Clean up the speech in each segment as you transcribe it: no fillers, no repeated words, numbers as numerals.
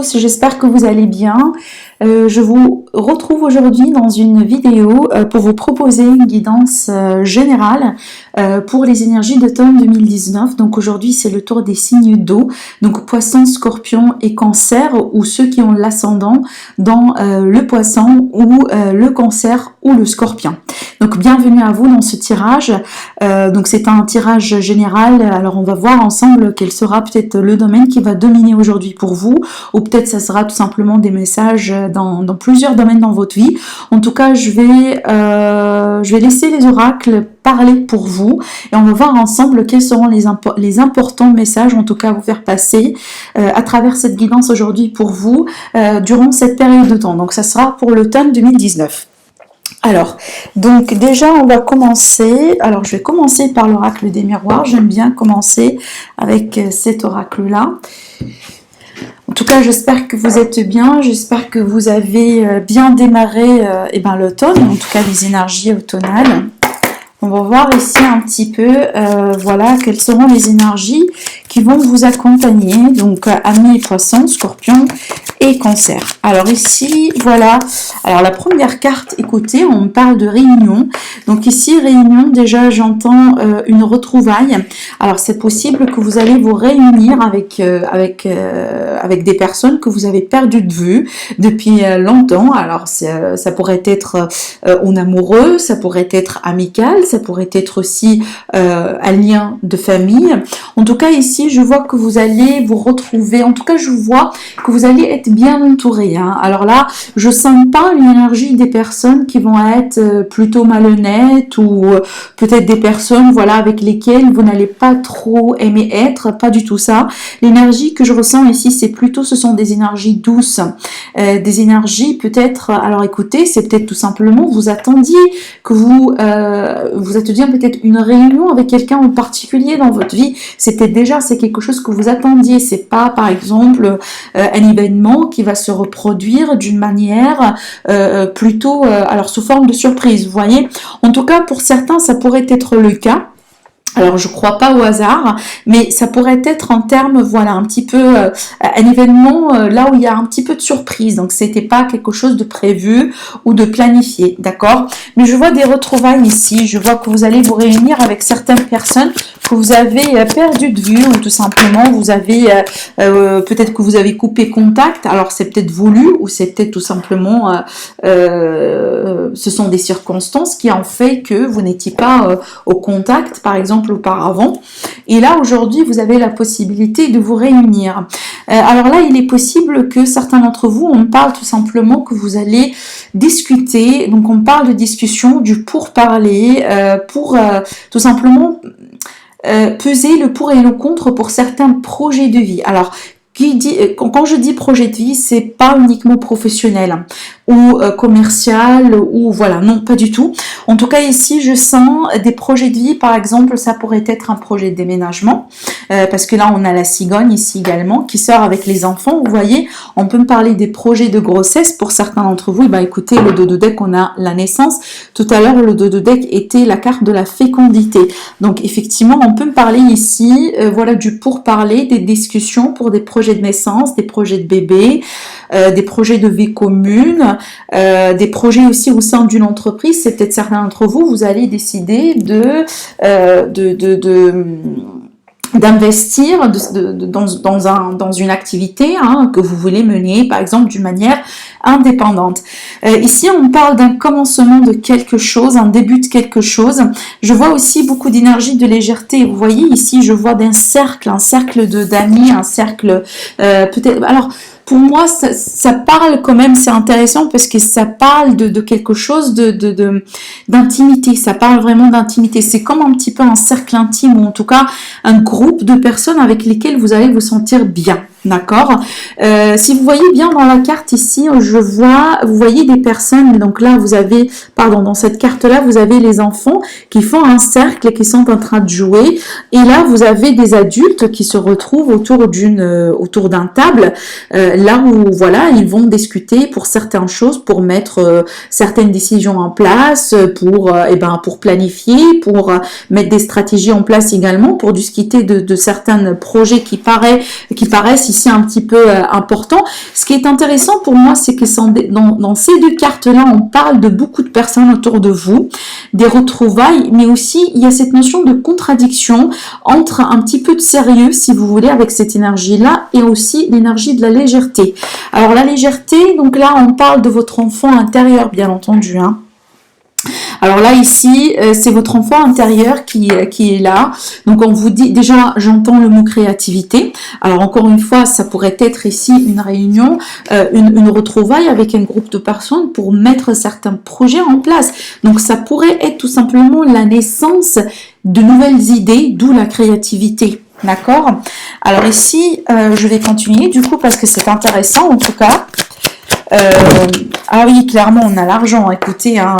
J'espère que vous allez bien. Je vous retrouve aujourd'hui dans une vidéo pour vous proposer une guidance générale pour les énergies d'automne 2019. Donc aujourd'hui c'est le tour des signes d'eau, donc poisson, scorpion et cancer, ou ceux qui ont l'ascendant dans le poisson ou le cancer ou le scorpion. Donc bienvenue à vous dans ce tirage. Donc c'est un tirage général. Alors on va voir ensemble quel sera peut-être le domaine qui va dominer aujourd'hui pour vous, ou peut-être ça sera tout simplement des messages dans plusieurs domaines dans votre vie. En tout cas, je vais laisser les oracles parler pour vous et on va voir ensemble quels seront les importants messages, en tout cas à vous faire passer à travers cette guidance aujourd'hui pour vous durant cette période de temps. Donc ça sera pour l'automne 2019. Alors, donc déjà on va commencer. Alors je vais commencer par l'oracle des miroirs. J'aime bien commencer avec cet oracle-là. En tout cas, j'espère que vous êtes bien, j'espère que vous avez bien démarré l'automne, en tout cas les énergies automnales. On va voir ici un petit peu, voilà, quelles seront les énergies qui vont vous accompagner. Donc, amis, poissons, scorpions et cancer. Alors ici, voilà. Alors la première carte, écoutez, on parle de réunion. Donc ici, réunion, déjà j'entends une retrouvaille. Alors c'est possible que vous allez vous réunir avec des personnes que vous avez perdues de vue depuis longtemps. Alors ça pourrait être en amoureux, ça pourrait être amical, ça pourrait être aussi un lien de famille. En tout cas ici, je vois que vous allez vous retrouver. En tout cas, je vois que vous allez être bien entouré. Alors là, je sens pas l'énergie des personnes qui vont être plutôt malhonnêtes, ou peut-être des personnes, voilà, avec lesquelles vous n'allez pas trop aimer être. Pas du tout ça. L'énergie que je ressens ici, c'est plutôt, ce sont des énergies douces, des énergies peut-être. Alors écoutez, c'est peut-être tout simplement vous attendiez que vous attendiez peut-être une réunion avec quelqu'un en particulier dans votre vie. C'est quelque chose que vous attendiez. C'est pas par exemple un événement qui va se reproduire d'une manière plutôt alors sous forme de surprise, vous voyez. En tout cas, pour certains, ça pourrait être le cas. Alors je crois pas au hasard, mais ça pourrait être en termes, voilà, un petit peu un événement là où il y a un petit peu de surprise. Donc c'était pas quelque chose de prévu ou de planifié, d'accord? Mais je vois des retrouvailles ici. Je vois que vous allez vous réunir avec certaines personnes que vous avez perdu de vue, ou tout simplement vous avez peut-être que vous avez coupé contact. Alors c'est peut-être voulu, ou c'est peut-être tout simplement ce sont des circonstances qui ont fait que vous n'étiez pas au contact, par exemple auparavant, et là aujourd'hui vous avez la possibilité de vous réunir. Alors là, il est possible que certains d'entre vous, on parle tout simplement que vous allez discuter. Donc on parle de discussion, du pourparler, pour tout simplement peser le pour et le contre pour certains projets de vie. Alors quand je dis projet de vie, c'est pas uniquement professionnel ou commercial, ou voilà, non, pas du tout. En tout cas ici, je sens des projets de vie. Par exemple, ça pourrait être un projet de déménagement, parce que là on a la cigogne ici également qui sort avec les enfants. Vous voyez, on peut me parler des projets de grossesse pour certains d'entre vous. Écoutez, le dos de deck, on a la naissance. Tout à l'heure, le dos de deck était la carte de la fécondité. Donc effectivement, on peut me parler ici, voilà, du pourparler, des discussions pour des projets de naissance, des projets de bébé, des projets de vie commune, des projets aussi au sein d'une entreprise. C'est peut-être certains d'entre vous, vous allez décider d'investir dans une activité que vous voulez mener, par exemple, d'une manière indépendante. Ici, on parle d'un commencement de quelque chose, un début de quelque chose. Je vois aussi beaucoup d'énergie, de légèreté. Vous voyez, ici, je vois un cercle d'amis, un cercle peut-être... Alors, pour moi, ça parle quand même, c'est intéressant parce que ça parle de quelque chose d'intimité. Ça parle vraiment d'intimité. C'est comme un petit peu un cercle intime, ou en tout cas un groupe de personnes avec lesquelles vous allez vous sentir bien. D'accord. Si vous voyez bien dans la carte ici, vous voyez des personnes. Donc là, dans cette carte-là, vous avez les enfants qui font un cercle et qui sont en train de jouer. Et là, vous avez des adultes qui se retrouvent autour d'un table. là où voilà, ils vont discuter pour certaines choses, pour mettre certaines décisions en place, pour planifier, pour mettre des stratégies en place également, pour discuter de certains projets qui paraissent ici un petit peu importants. Ce qui est intéressant pour moi, c'est que dans ces deux cartes-là, on parle de beaucoup de personnes autour de vous, des retrouvailles, mais aussi il y a cette notion de contradiction entre un petit peu de sérieux, si vous voulez, avec cette énergie-là, et aussi l'énergie de la légèreté. Alors la légèreté, donc là on parle de votre enfant intérieur, bien entendu, hein. Alors là ici, c'est votre enfant intérieur qui est là. Donc on vous dit, déjà j'entends le mot créativité. Alors encore une fois, ça pourrait être ici une réunion, une retrouvaille avec un groupe de personnes pour mettre certains projets en place. Donc ça pourrait être tout simplement la naissance de nouvelles idées, d'où la créativité. D'accord? Alors ici, je vais continuer du coup parce que c'est intéressant en tout cas. Ah oui, clairement, on a l'argent. Écoutez, hein,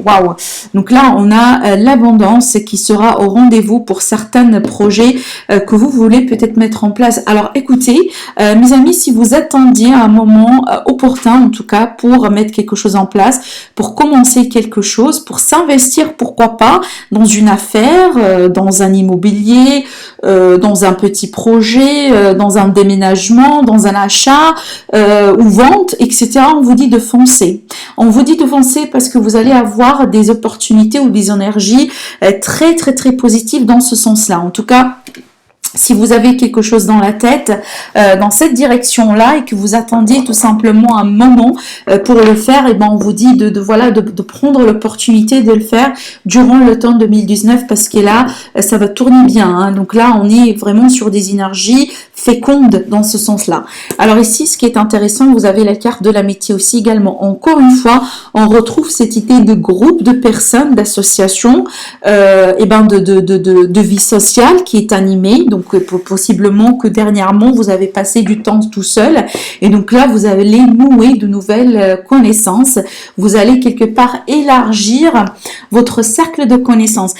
waouh. Donc là, on a l'abondance qui sera au rendez-vous pour certains projets que vous voulez peut-être mettre en place. Alors, écoutez, mes amis, si vous attendiez un moment opportun, en tout cas, pour mettre quelque chose en place, pour commencer quelque chose, pour s'investir, pourquoi pas, dans une affaire, dans un immobilier, dans un petit projet, dans un déménagement, dans un achat ou vente, etc. On vous dit de foncer. On vous dit de foncer parce que vous allez avoir des opportunités ou des énergies très très très positives dans ce sens-là. En tout cas, si vous avez quelque chose dans la tête, dans cette direction-là et que vous attendiez tout simplement un moment pour le faire, et ben on vous dit de prendre l'opportunité de le faire durant le temps 2019 parce que là, ça va tourner bien. Hein. Donc là, on est vraiment sur des énergies fécondes dans ce sens-là. Alors ici, ce qui est intéressant, vous avez la carte de l'amitié aussi également. Encore une fois, on retrouve cette idée de groupe de personnes, d'association, de vie sociale qui est animée. Donc possiblement que dernièrement vous avez passé du temps tout seul et donc là vous allez nouer de nouvelles connaissances, vous allez quelque part élargir votre cercle de connaissances.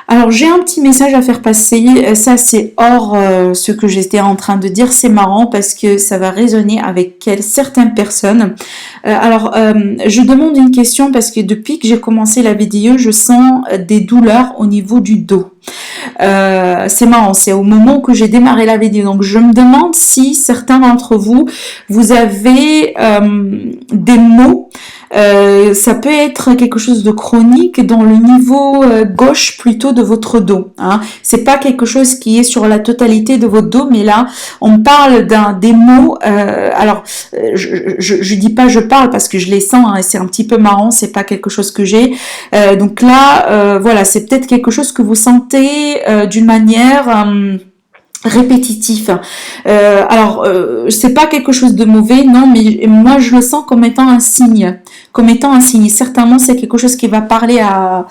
Alors j'ai un petit message à faire passer, ça c'est hors ce que j'étais en train de dire, c'est marrant parce que ça va résonner avec certaines personnes. Je demande une question parce que depuis que j'ai commencé la vidéo, je sens des douleurs au niveau du dos. C'est marrant, c'est au moment que j'ai démarré la vidéo, donc je me demande si certains d'entre vous, vous avez des maux. Ça peut être quelque chose de chronique dans le niveau gauche plutôt de votre dos. Hein. C'est pas quelque chose qui est sur la totalité de votre dos, mais là on parle des maux. Je dis pas je parle parce que je les sens. Hein, et c'est un petit peu marrant. C'est pas quelque chose que j'ai. Donc là, voilà, c'est peut-être quelque chose que vous sentez d'une manière répétitif. C'est pas quelque chose de mauvais, non, mais moi je le sens comme étant un signe. Certainement, c'est quelque chose qui va parler à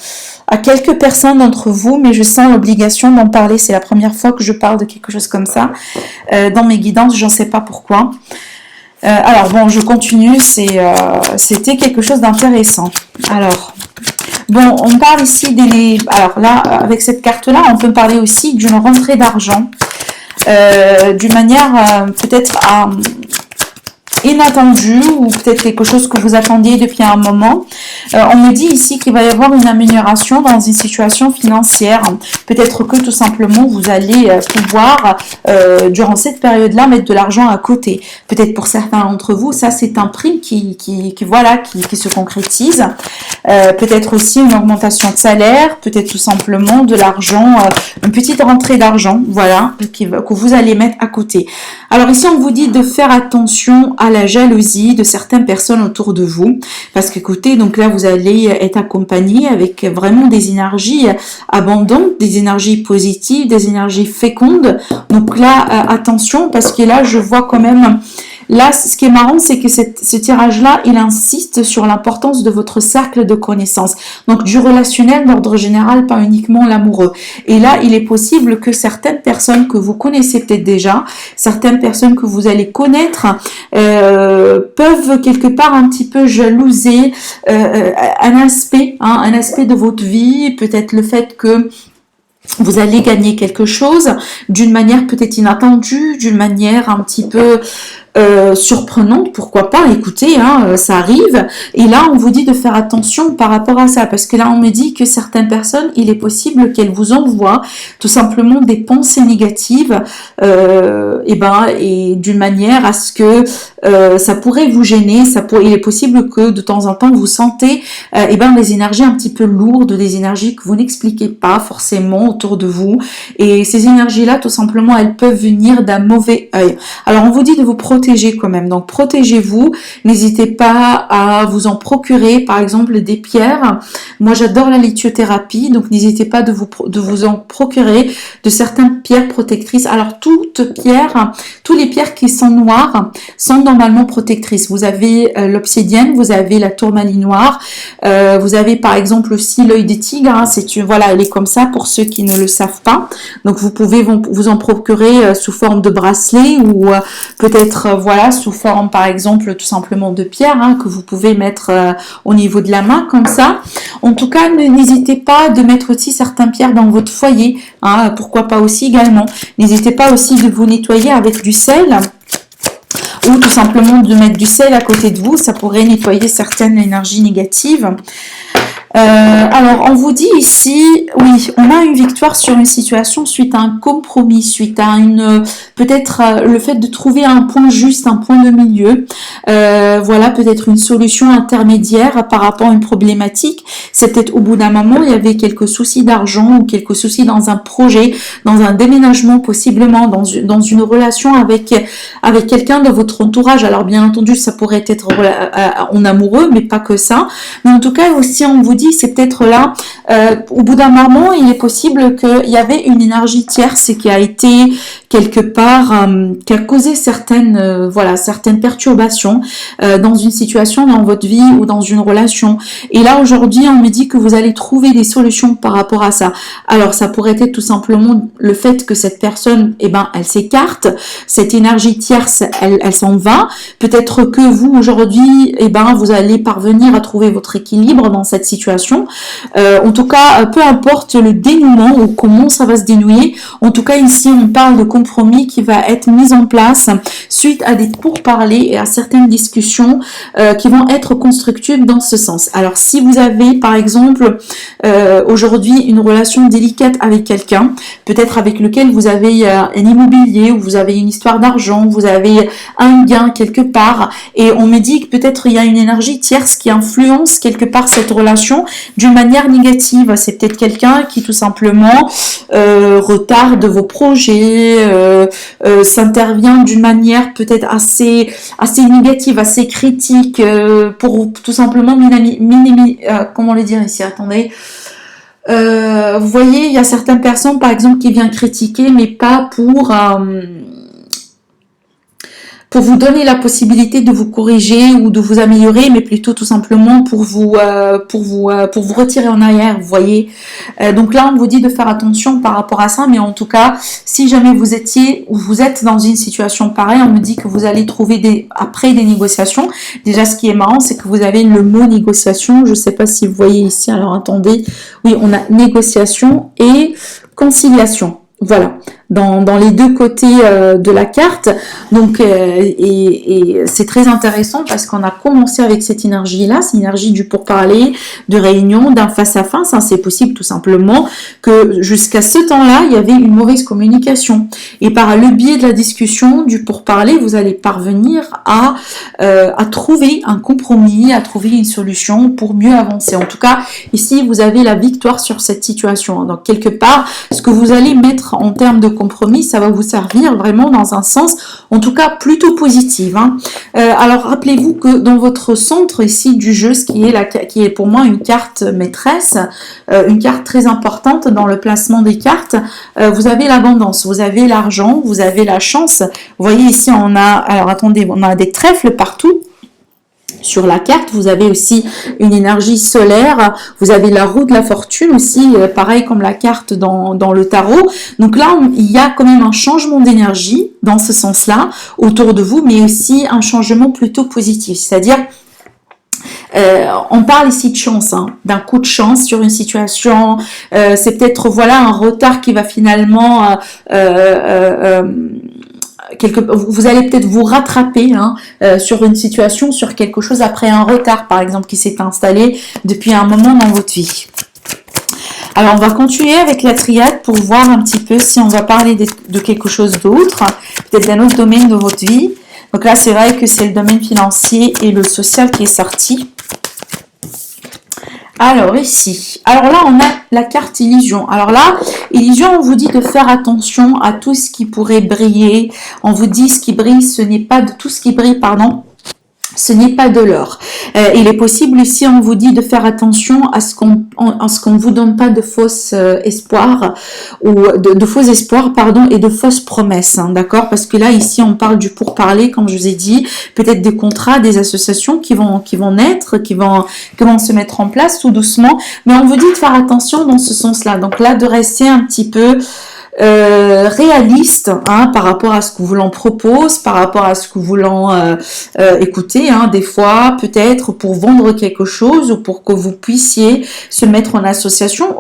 quelques personnes d'entre vous, mais je sens l'obligation d'en parler. C'est la première fois que je parle de quelque chose comme ça dans mes guidances. J'en sais pas pourquoi. Je continue. C'était quelque chose d'intéressant. Alors. Bon, on parle ici alors là, avec cette carte-là, on peut parler aussi d'une rentrée d'argent, d'une manière peut-être inattendue ou peut-être quelque chose que vous attendiez depuis un moment. On me dit ici qu'il va y avoir une amélioration dans une situation financière. Peut-être que tout simplement vous allez pouvoir durant cette période-là mettre de l'argent à côté. Peut-être pour certains d'entre vous, ça c'est un prix qui se concrétise. Peut-être aussi une augmentation de salaire, peut-être tout simplement de l'argent, une petite rentrée d'argent, voilà, que vous allez mettre à côté. Alors ici on vous dit de faire attention à la jalousie de certaines personnes autour de vous, parce qu'écoutez, donc là vous allez être accompagné avec vraiment des énergies abondantes, des énergies positives, des énergies fécondes. Donc là attention, parce que là je vois quand même. Là, ce qui est marrant, c'est que ce tirage-là, il insiste sur l'importance de votre cercle de connaissances. Donc, du relationnel d'ordre général, pas uniquement l'amoureux. Et là, il est possible que certaines personnes que vous connaissez peut-être déjà, certaines personnes que vous allez connaître, peuvent quelque part un petit peu jalouser un aspect de votre vie, peut-être le fait que vous allez gagner quelque chose d'une manière peut-être inattendue, d'une manière un petit peu surprenante, pourquoi pas, écoutez, hein, ça arrive. Et là, on vous dit de faire attention par rapport à ça, parce que là, on me dit que certaines personnes, il est possible qu'elles vous envoient tout simplement des pensées négatives, et d'une manière à ce que ça pourrait vous gêner. Il est possible que de temps en temps, vous sentez des énergies un petit peu lourdes, des énergies que vous n'expliquez pas forcément autour de vous. Et ces énergies-là, tout simplement, elles peuvent venir d'un mauvais œil. Alors, on vous dit de vous protéger quand même. Donc, protégez-vous. N'hésitez pas à vous en procurer, par exemple, des pierres. Moi, j'adore la lithothérapie, donc n'hésitez pas de vous en procurer de certaines pierres protectrices. Alors, tous les pierres qui sont noires sont normalement protectrices. Vous avez l'obsidienne, vous avez la tourmaline noire, vous avez par exemple aussi l'œil des tigres. Hein, elle est comme ça pour ceux qui ne le savent pas. Donc, vous pouvez vous en procurer sous forme de bracelet ou peut-être sous forme par exemple tout simplement de pierre, hein, que vous pouvez mettre au niveau de la main comme ça. En tout cas, n'hésitez pas de mettre aussi certaines pierres dans votre foyer, hein, pourquoi pas aussi également. N'hésitez pas aussi de vous nettoyer avec du sel ou tout simplement de mettre du sel à côté de vous, ça pourrait nettoyer certaines énergies négatives. Alors, on vous dit ici, oui, on a une victoire sur une situation suite à un compromis, suite à peut-être le fait de trouver un point juste, un point de milieu. Peut-être une solution intermédiaire par rapport à une problématique. C'est peut-être au bout d'un moment, il y avait quelques soucis d'argent ou quelques soucis dans un projet, dans un déménagement possiblement, dans une relation avec quelqu'un de votre entourage. Alors, bien entendu, ça pourrait être en amoureux, mais pas que ça. Mais en tout cas, aussi, on vous dit, c'est peut-être là, au bout d'un moment, il est possible qu'il y avait une énergie tierce qui a été quelque part, qui a causé certaines perturbations dans une situation, dans votre vie ou dans une relation. Et là, aujourd'hui, on me dit que vous allez trouver des solutions par rapport à ça. Alors, ça pourrait être tout simplement le fait que cette personne, elle s'écarte, cette énergie tierce, elle s'en va. Peut-être que vous, aujourd'hui, vous allez parvenir à trouver votre équilibre dans cette situation. En tout cas, peu importe le dénouement ou comment ça va se dénouer, en tout cas ici on parle de compromis qui va être mis en place suite à des pourparlers et à certaines discussions qui vont être constructives dans ce sens. Alors si vous avez par exemple aujourd'hui une relation délicate avec quelqu'un, peut-être avec lequel vous avez un immobilier ou vous avez une histoire d'argent, vous avez un gain quelque part et on me dit que peut-être il y a une énergie tierce qui influence quelque part cette relation d'une manière négative. C'est peut-être quelqu'un qui tout simplement retarde vos projets, s'intervient d'une manière peut-être assez négative, assez critique, pour tout simplement comment le dire ici, attendez. Vous voyez, il y a certaines personnes par exemple qui viennent critiquer, mais pas pour vous donner la possibilité de vous corriger ou de vous améliorer, mais plutôt tout simplement pour vous retirer en arrière, vous voyez. Donc là, on vous dit de faire attention par rapport à ça, mais en tout cas, si jamais vous êtes dans une situation pareille, on me dit que vous allez trouver après des négociations. Déjà, ce qui est marrant, c'est que vous avez le mot négociation. Je ne sais pas si vous voyez ici. Alors, attendez. Oui, on a négociation et conciliation. Voilà, dans les deux côtés de la carte. Donc, et c'est très intéressant parce qu'on a commencé avec cette énergie-là, cette énergie du pourparler, de réunion, d'un face-à-face. Hein, c'est possible tout simplement que jusqu'à ce temps-là, il y avait une mauvaise communication. Et par le biais de la discussion, du pourparler, vous allez parvenir à trouver un compromis, à trouver une solution pour mieux avancer. En tout cas, ici, vous avez la victoire sur cette situation. Donc, quelque part, ce que vous allez mettre en termes de compromis, ça va vous servir vraiment dans un sens, en tout cas, plutôt positif. Hein. Alors, rappelez-vous que dans votre centre ici du jeu, qui est pour moi une carte maîtresse, une carte très importante dans le placement des cartes, vous avez l'abondance, vous avez l'argent, vous avez la chance. Vous voyez ici, on a des trèfles partout. Sur la carte, vous avez aussi une énergie solaire, vous avez la roue de la fortune aussi, pareil comme la carte dans le tarot. Donc là, il y a quand même un changement d'énergie dans ce sens-là autour de vous, mais aussi un changement plutôt positif. C'est-à-dire, on parle ici de chance, hein, d'un coup de chance sur une situation. C'est peut-être un retard qui va finalement vous allez peut-être vous rattraper hein, sur une situation, sur quelque chose après un retard, par exemple, qui s'est installé depuis un moment dans votre vie. Alors, on va continuer avec la triade pour voir un petit peu si on va parler de quelque chose d'autre, peut-être d'un autre domaine de votre vie. Donc là, c'est vrai que c'est le domaine financier et le social qui est sorti. Alors ici, alors là on a la carte illusion. Alors là, illusion, on vous dit de faire attention à tout ce qui pourrait briller. On vous dit ce qui brille, ce n'est pas de tout ce qui brille, pardon. Ce n'est pas de l'or. Il est possible ici, on vous dit de faire attention à ce qu'on vous donne pas de fausses espoirs ou de faux espoirs, pardon, et de fausses promesses, hein, d'accord? Parce que là, ici, on parle du pourparler, comme je vous ai dit, peut-être des contrats, des associations qui vont naître, qui vont se mettre en place tout doucement. Mais on vous dit de faire attention dans ce sens-là. Donc là, de rester un petit peu réaliste hein, par rapport à ce que vous l'en propose, par rapport à ce que vous l'en écoutez, hein, des fois peut-être pour vendre quelque chose ou pour que vous puissiez se mettre en association,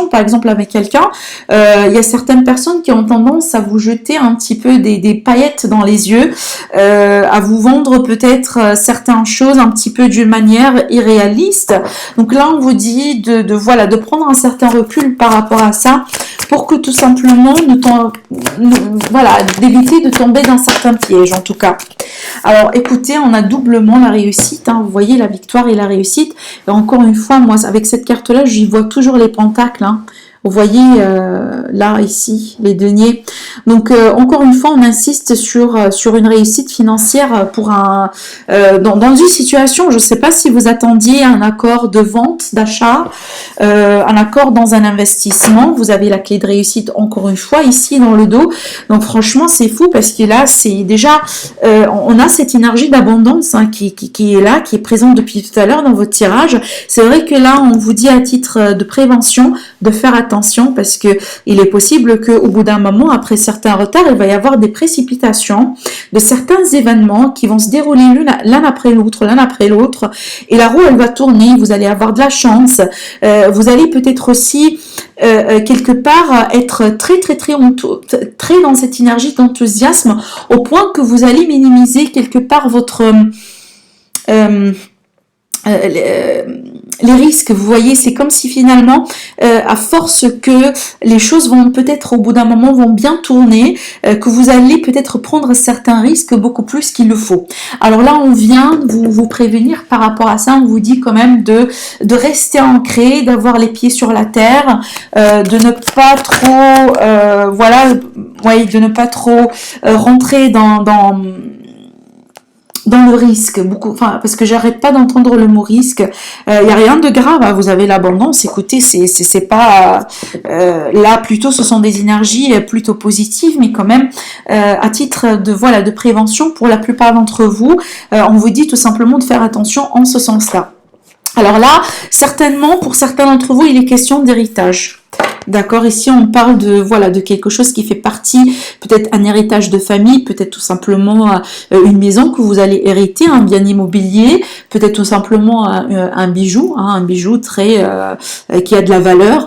par exemple avec quelqu'un. Il y a certaines personnes qui ont tendance à vous jeter un petit peu des paillettes dans les yeux, à vous vendre peut-être certaines choses un petit peu d'une manière irréaliste. Donc là on vous dit de prendre un certain recul par rapport à ça, pour que tout simplement d'éviter de tomber dans certains pièges en tout cas. Alors écoutez, on a doublement la réussite, hein, vous voyez la victoire et la réussite. Et encore une fois, moi avec cette carte là, j'y vois toujours les pentacles, hein. Vous voyez là, ici, les deniers. Donc, encore une fois, on insiste sur une réussite financière pour dans une situation, je ne sais pas si vous attendiez un accord de vente, d'achat, un accord dans un investissement. Vous avez la clé de réussite, encore une fois, ici dans le dos. Donc, franchement, c'est fou parce que là, c'est déjà, on a cette énergie d'abondance hein, qui est là, qui est présente depuis tout à l'heure dans votre tirage. C'est vrai que là, on vous dit à titre de prévention de faire attention parce que il est possible qu'au bout d'un moment, après certains retards, il va y avoir des précipitations de certains événements qui vont se dérouler l'un après l'autre, et la roue elle va tourner, vous allez avoir de la chance, vous allez peut-être aussi quelque part être très dans cette énergie d'enthousiasme au point que vous allez minimiser quelque part votre les risques. Vous voyez, c'est comme si finalement à force que les choses vont peut-être au bout d'un moment vont bien tourner, que vous allez peut-être prendre certains risques beaucoup plus qu'il le faut. Alors là on vient vous prévenir par rapport à ça, on vous dit quand même de rester ancré, d'avoir les pieds sur la terre, de ne pas trop de ne pas trop rentrer dans le risque, parce que j'arrête pas d'entendre le mot risque. Y a rien de grave, hein, vous avez l'abondance. Écoutez, c'est pas là, plutôt ce sont des énergies plutôt positives, mais quand même à titre de prévention pour la plupart d'entre vous, on vous dit tout simplement de faire attention en ce sens-là. Alors là, certainement pour certains d'entre vous, il est question d'héritage. D'accord, ici on parle de quelque chose qui fait partie, peut-être un héritage de famille, peut-être tout simplement une maison que vous allez hériter, un bien immobilier, peut-être tout simplement un bijou, hein, un bijou très qui a de la valeur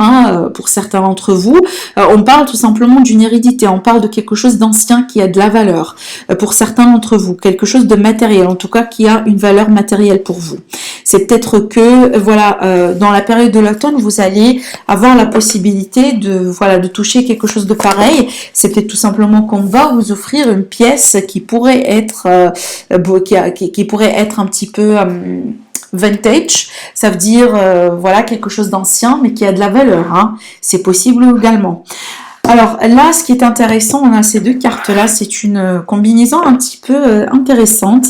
pour certains d'entre vous. On parle tout simplement d'une hérédité, on parle de quelque chose d'ancien qui a de la valeur pour certains d'entre vous, quelque chose de matériel, en tout cas qui a une valeur matérielle pour vous. C'est peut-être que dans la période de l'automne, vous allez avoir la possibilité de toucher quelque chose de pareil. C'est peut-être tout simplement qu'on va vous offrir une pièce qui pourrait être qui pourrait être un petit peu vintage, ça veut dire quelque chose d'ancien mais qui a de la valeur, hein. C'est possible également. Alors là, ce qui est intéressant, on a ces deux cartes-là, c'est une combinaison un petit peu intéressante.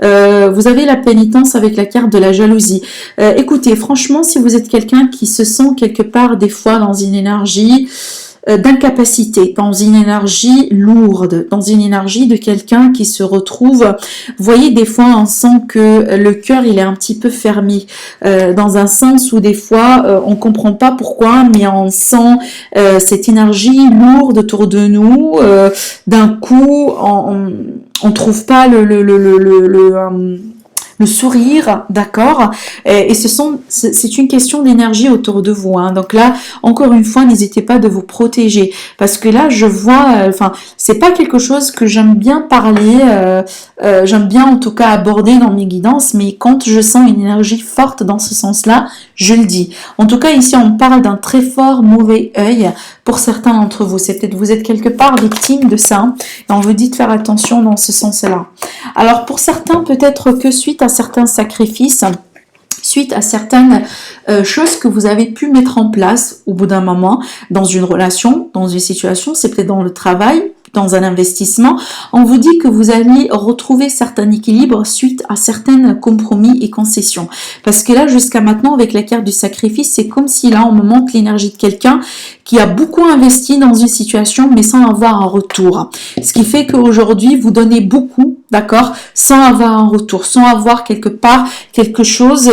Vous avez la pénitence avec la carte de la jalousie. Écoutez, franchement, si vous êtes quelqu'un qui se sent quelque part des fois dans une énergie d'incapacité, dans une énergie lourde, dans une énergie de quelqu'un qui se retrouve, vous voyez, des fois on sent que le cœur il est un petit peu fermé, dans un sens où des fois on comprend pas pourquoi, mais on sent cette énergie lourde autour de nous, d'un coup on trouve pas le sourire, d'accord, et c'est une question d'énergie autour de vous, hein. Donc là, encore une fois, n'hésitez pas de vous protéger, parce que là, je vois, enfin, c'est pas quelque chose que j'aime bien parler, j'aime bien en tout cas aborder dans mes guidances, mais quand je sens une énergie forte dans ce sens-là, je le dis. En tout cas, ici, on parle d'un très fort mauvais œil pour certains d'entre vous. C'est peut-être vous êtes quelque part victime de ça, et on vous dit de faire attention dans ce sens-là. Alors, pour certains, peut-être que suite à certains sacrifices, suite à certaines choses que vous avez pu mettre en place au bout d'un moment dans une relation, dans une situation, c'est peut-être dans le travail, dans un investissement, on vous dit que vous allez retrouver certains équilibres suite à certains compromis et concessions. Parce que là, jusqu'à maintenant, avec la carte du sacrifice, c'est comme si là, on me montre l'énergie de quelqu'un qui a beaucoup investi dans une situation, mais sans avoir un retour. Ce qui fait qu'aujourd'hui, vous donnez beaucoup, d'accord, sans avoir un retour, sans avoir quelque part quelque chose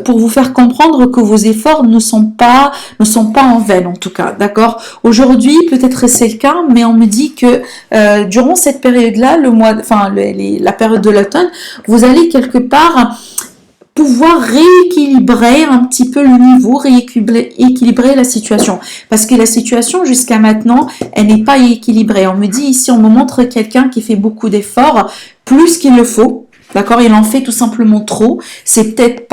pour vous faire comprendre que vos efforts ne sont pas en vain, en tout cas, d'accord. Aujourd'hui, peut-être c'est le cas, mais on me dit que durant cette période-là, la période de l'automne, vous allez quelque part pouvoir rééquilibrer un petit peu le niveau, rééquilibrer la situation. Parce que la situation jusqu'à maintenant, elle n'est pas équilibrée. On me dit ici, on me montre quelqu'un qui fait beaucoup d'efforts, plus qu'il le faut. D'accord, il en fait tout simplement trop. C'est peut-être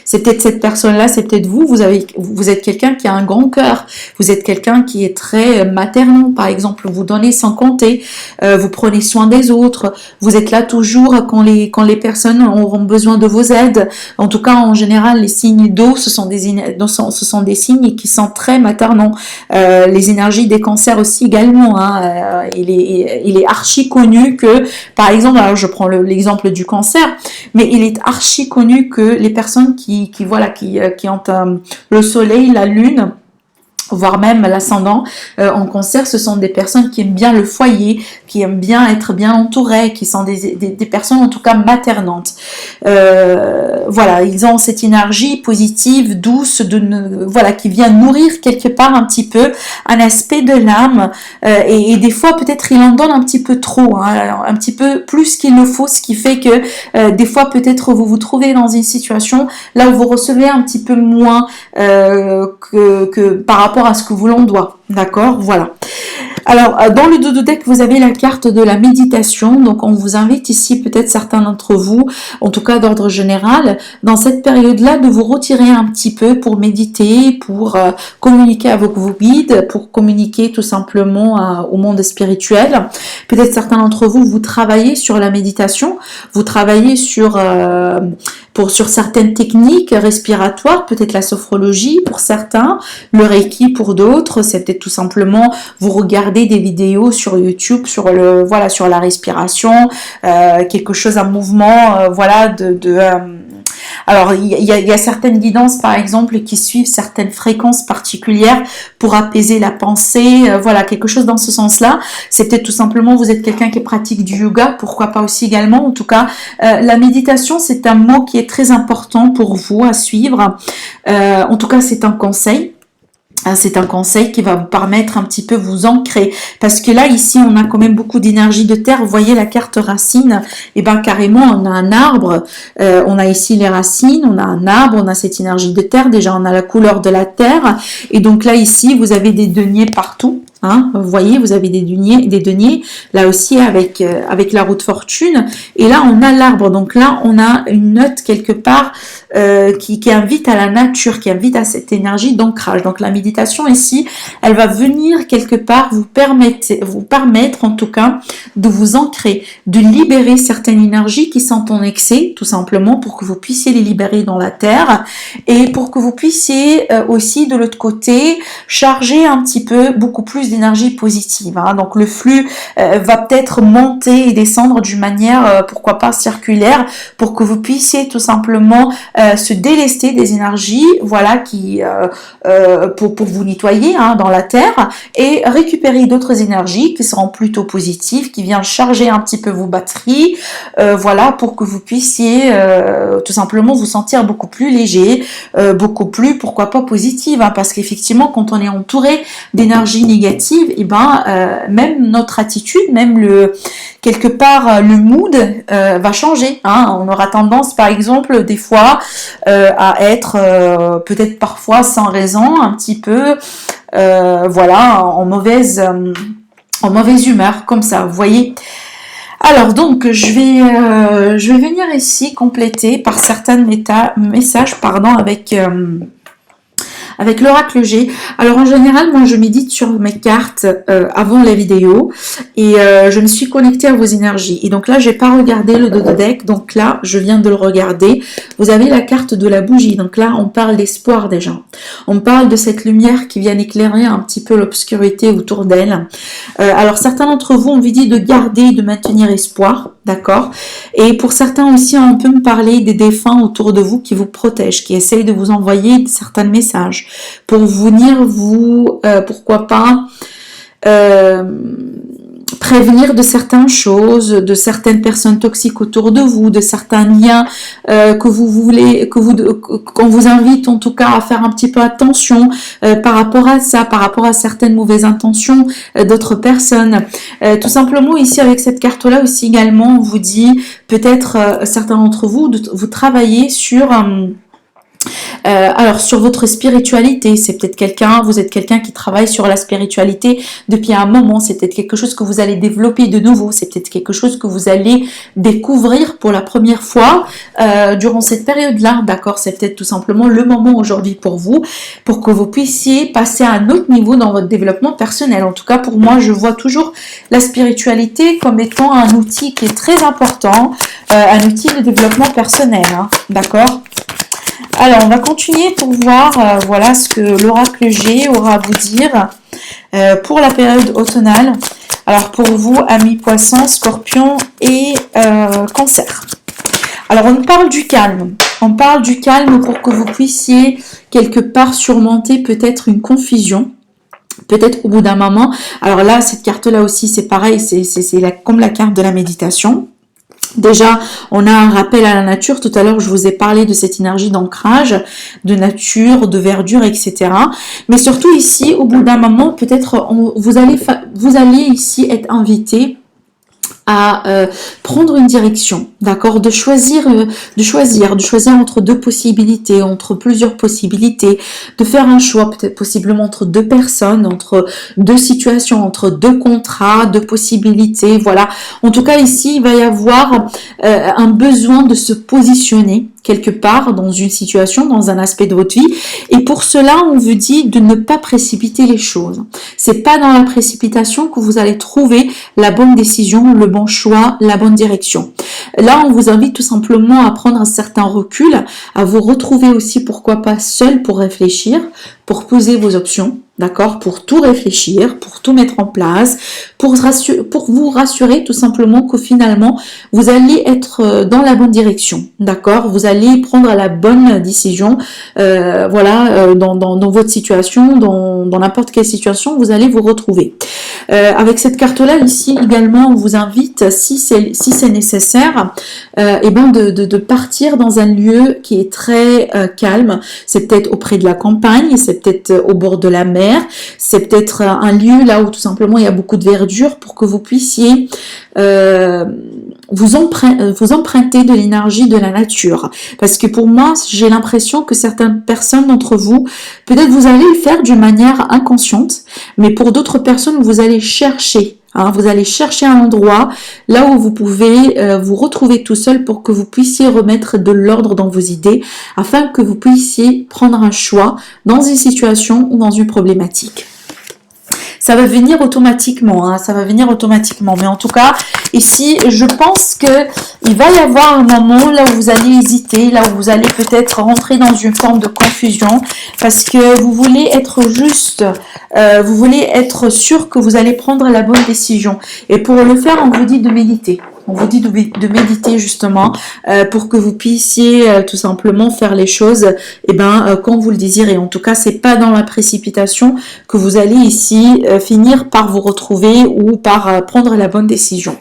c'est peut-être cette personne-là, c'est peut-être vous. Vous êtes quelqu'un qui a un grand cœur. Vous êtes quelqu'un qui est très maternant, par exemple. Vous donnez sans compter. Vous prenez soin des autres. Vous êtes là toujours quand les personnes auront besoin de vos aides. En tout cas, en général, les signes d'eau, ce sont des signes qui sont très maternants. Les énergies des cancers aussi également. Hein. Il est archi connu que par exemple, alors je prends l'exemple du cancer, mais il est archi connu que les personnes qui ont le soleil, la lune, voire même l'ascendant en cancer, ce sont des personnes qui aiment bien le foyer, qui aiment bien être bien entourées, qui sont des personnes en tout cas maternantes. Voilà, ils ont cette énergie positive, douce, qui vient nourrir quelque part un petit peu un aspect de l'âme, et des fois peut-être il en donne un petit peu trop, hein, un petit peu plus qu'il le faut, ce qui fait que des fois peut-être vous vous trouvez dans une situation là où vous recevez un petit peu moins que par rapport à ce que vous l'on doit, d'accord, voilà. Alors, dans le dodo deck, vous avez la carte de la méditation. Donc, on vous invite ici, peut-être certains d'entre vous, en tout cas d'ordre général, dans cette période-là, de vous retirer un petit peu pour méditer, pour communiquer avec vos guides, pour communiquer tout simplement au monde spirituel. Peut-être certains d'entre vous, vous travaillez sur la méditation, vous travaillez sur certaines techniques respiratoires, peut-être la sophrologie pour certains, le reiki pour d'autres, c'est peut-être tout simplement vous regardez des vidéos sur YouTube sur la respiration, quelque chose, un mouvement, alors, il y a certaines guidances, par exemple, qui suivent certaines fréquences particulières pour apaiser la pensée, quelque chose dans ce sens-là. C'est peut-être tout simplement, vous êtes quelqu'un qui pratique du yoga, pourquoi pas aussi également. En tout cas, la méditation, c'est un mot qui est très important pour vous à suivre. En tout cas, c'est un conseil. C'est un conseil qui va vous permettre un petit peu vous ancrer, parce que là ici on a quand même beaucoup d'énergie de terre. Vous voyez la carte racine, et ben carrément on a un arbre, on a ici les racines, on a un arbre, on a cette énergie de terre, déjà on a la couleur de la terre, et donc là ici vous avez des deniers partout. Hein, vous voyez, vous avez des deniers, là aussi avec la roue de fortune, et là on a l'arbre, donc là on a une note quelque part qui invite à la nature, qui invite à cette énergie d'ancrage. Donc la méditation ici, elle va venir quelque part vous permettre en tout cas de vous ancrer, de libérer certaines énergies qui sont en excès, tout simplement pour que vous puissiez les libérer dans la terre, et pour que vous puissiez aussi de l'autre côté charger un petit peu beaucoup plus d'énergie positive, hein. Donc le flux va peut-être monter et descendre d'une manière pourquoi pas circulaire, pour que vous puissiez tout simplement se délester des énergies, pour vous nettoyer, hein, dans la terre, et récupérer d'autres énergies qui seront plutôt positives, qui viennent charger un petit peu vos batteries, pour que vous puissiez tout simplement vous sentir beaucoup plus léger, beaucoup plus pourquoi pas positive, hein, parce qu'effectivement quand on est entouré d'énergie négative, négative, et même notre attitude, même quelque part le mood va changer. Hein. On aura tendance, par exemple, des fois à être peut-être parfois sans raison, un petit peu, en mauvaise humeur, comme ça. Vous voyez. Alors donc je vais venir ici compléter par certains messages avec l'oracle G. Alors en général, moi je médite sur mes cartes avant la vidéo et je me suis connectée à vos énergies. Et donc là, j'ai pas regardé le dos de deck, donc là, je viens de le regarder. Vous avez la carte de la bougie, donc là, on parle d'espoir déjà. On parle de cette lumière qui vient éclairer un petit peu l'obscurité autour d'elle. Alors certains d'entre vous ont dit de garder, de maintenir espoir, d'accord. Et pour certains aussi, on peut me parler des défunts autour de vous qui vous protègent, qui essayent de vous envoyer certains messages pour venir vous, pourquoi pas, prévenir de certaines choses, de certaines personnes toxiques autour de vous, de certains liens qu'on vous invite en tout cas à faire un petit peu attention par rapport à ça, par rapport à certaines mauvaises intentions d'autres personnes. Tout simplement ici avec cette carte-là aussi également, on vous dit peut-être certains d'entre vous, vous travaillez sur... alors sur votre spiritualité, c'est peut-être vous êtes quelqu'un qui travaille sur la spiritualité depuis un moment, c'est peut-être quelque chose que vous allez développer de nouveau, c'est peut-être quelque chose que vous allez découvrir pour la première fois durant cette période-là, d'accord. C'est peut-être tout simplement le moment aujourd'hui pour vous, pour que vous puissiez passer à un autre niveau dans votre développement personnel. En tout cas pour moi, je vois toujours la spiritualité comme étant un outil qui est très important, un outil de développement personnel, hein, d'accord. Alors, on va continuer pour voir voilà ce que l'oracle G aura à vous dire pour la période automnale. Alors, pour vous, amis poissons, scorpions et cancer. Alors, on parle du calme. On parle du calme pour que vous puissiez quelque part surmonter peut-être une confusion. Peut-être au bout d'un moment. Alors là, cette carte-là aussi, c'est pareil, c'est comme la carte de la méditation. Déjà, on a un rappel à la nature. Tout à l'heure, je vous ai parlé de cette énergie d'ancrage, de nature, de verdure, etc. Mais surtout ici, au bout d'un moment, peut-être vous allez ici être invité à prendre une direction, d'accord, de choisir entre deux possibilités, entre plusieurs possibilités, de faire un choix peut-être possiblement entre deux personnes, entre deux situations, entre deux contrats, deux possibilités, voilà. En tout cas ici, il va y avoir un besoin de se positionner quelque part dans une situation, dans un aspect de votre vie. Et pour cela, on vous dit de ne pas précipiter les choses. C'est pas dans la précipitation que vous allez trouver la bonne décision, le bon choix, la bonne direction. Là, on vous invite tout simplement à prendre un certain recul, à vous retrouver aussi, pourquoi pas, seul pour réfléchir, pour poser vos options, d'accord, pour tout réfléchir, pour tout mettre en place, pour vous rassurer tout simplement que finalement, vous allez être dans la bonne direction, d'accord, vous allez prendre la bonne décision, dans votre situation, dans n'importe quelle situation, vous allez vous retrouver. Avec cette carte-là, ici également, on vous invite, si c'est nécessaire, de partir dans un lieu qui est très calme. C'est peut-être auprès de la campagne, c'est peut-être au bord de la mer, c'est peut-être un lieu là où tout simplement il y a beaucoup de verdure pour que vous puissiez vous emprunter de l'énergie de la nature. Parce que pour moi, j'ai l'impression que certaines personnes d'entre vous, peut-être vous allez le faire d'une manière inconsciente, mais pour d'autres personnes, vous allez chercher. Vous allez chercher un endroit là où vous pouvez vous retrouver tout seul pour que vous puissiez remettre de l'ordre dans vos idées afin que vous puissiez prendre un choix dans une situation ou dans une problématique. Ça va venir automatiquement, mais en tout cas, ici, je pense que il va y avoir un moment là où vous allez hésiter, là où vous allez peut-être rentrer dans une forme de confusion, parce que vous voulez être juste, vous voulez être sûr que vous allez prendre la bonne décision. Et pour le faire, on vous dit de méditer. On vous dit de méditer justement pour que vous puissiez tout simplement faire les choses quand vous le désirez. En tout cas, c'est pas dans la précipitation que vous allez ici finir par vous retrouver ou par prendre la bonne décision.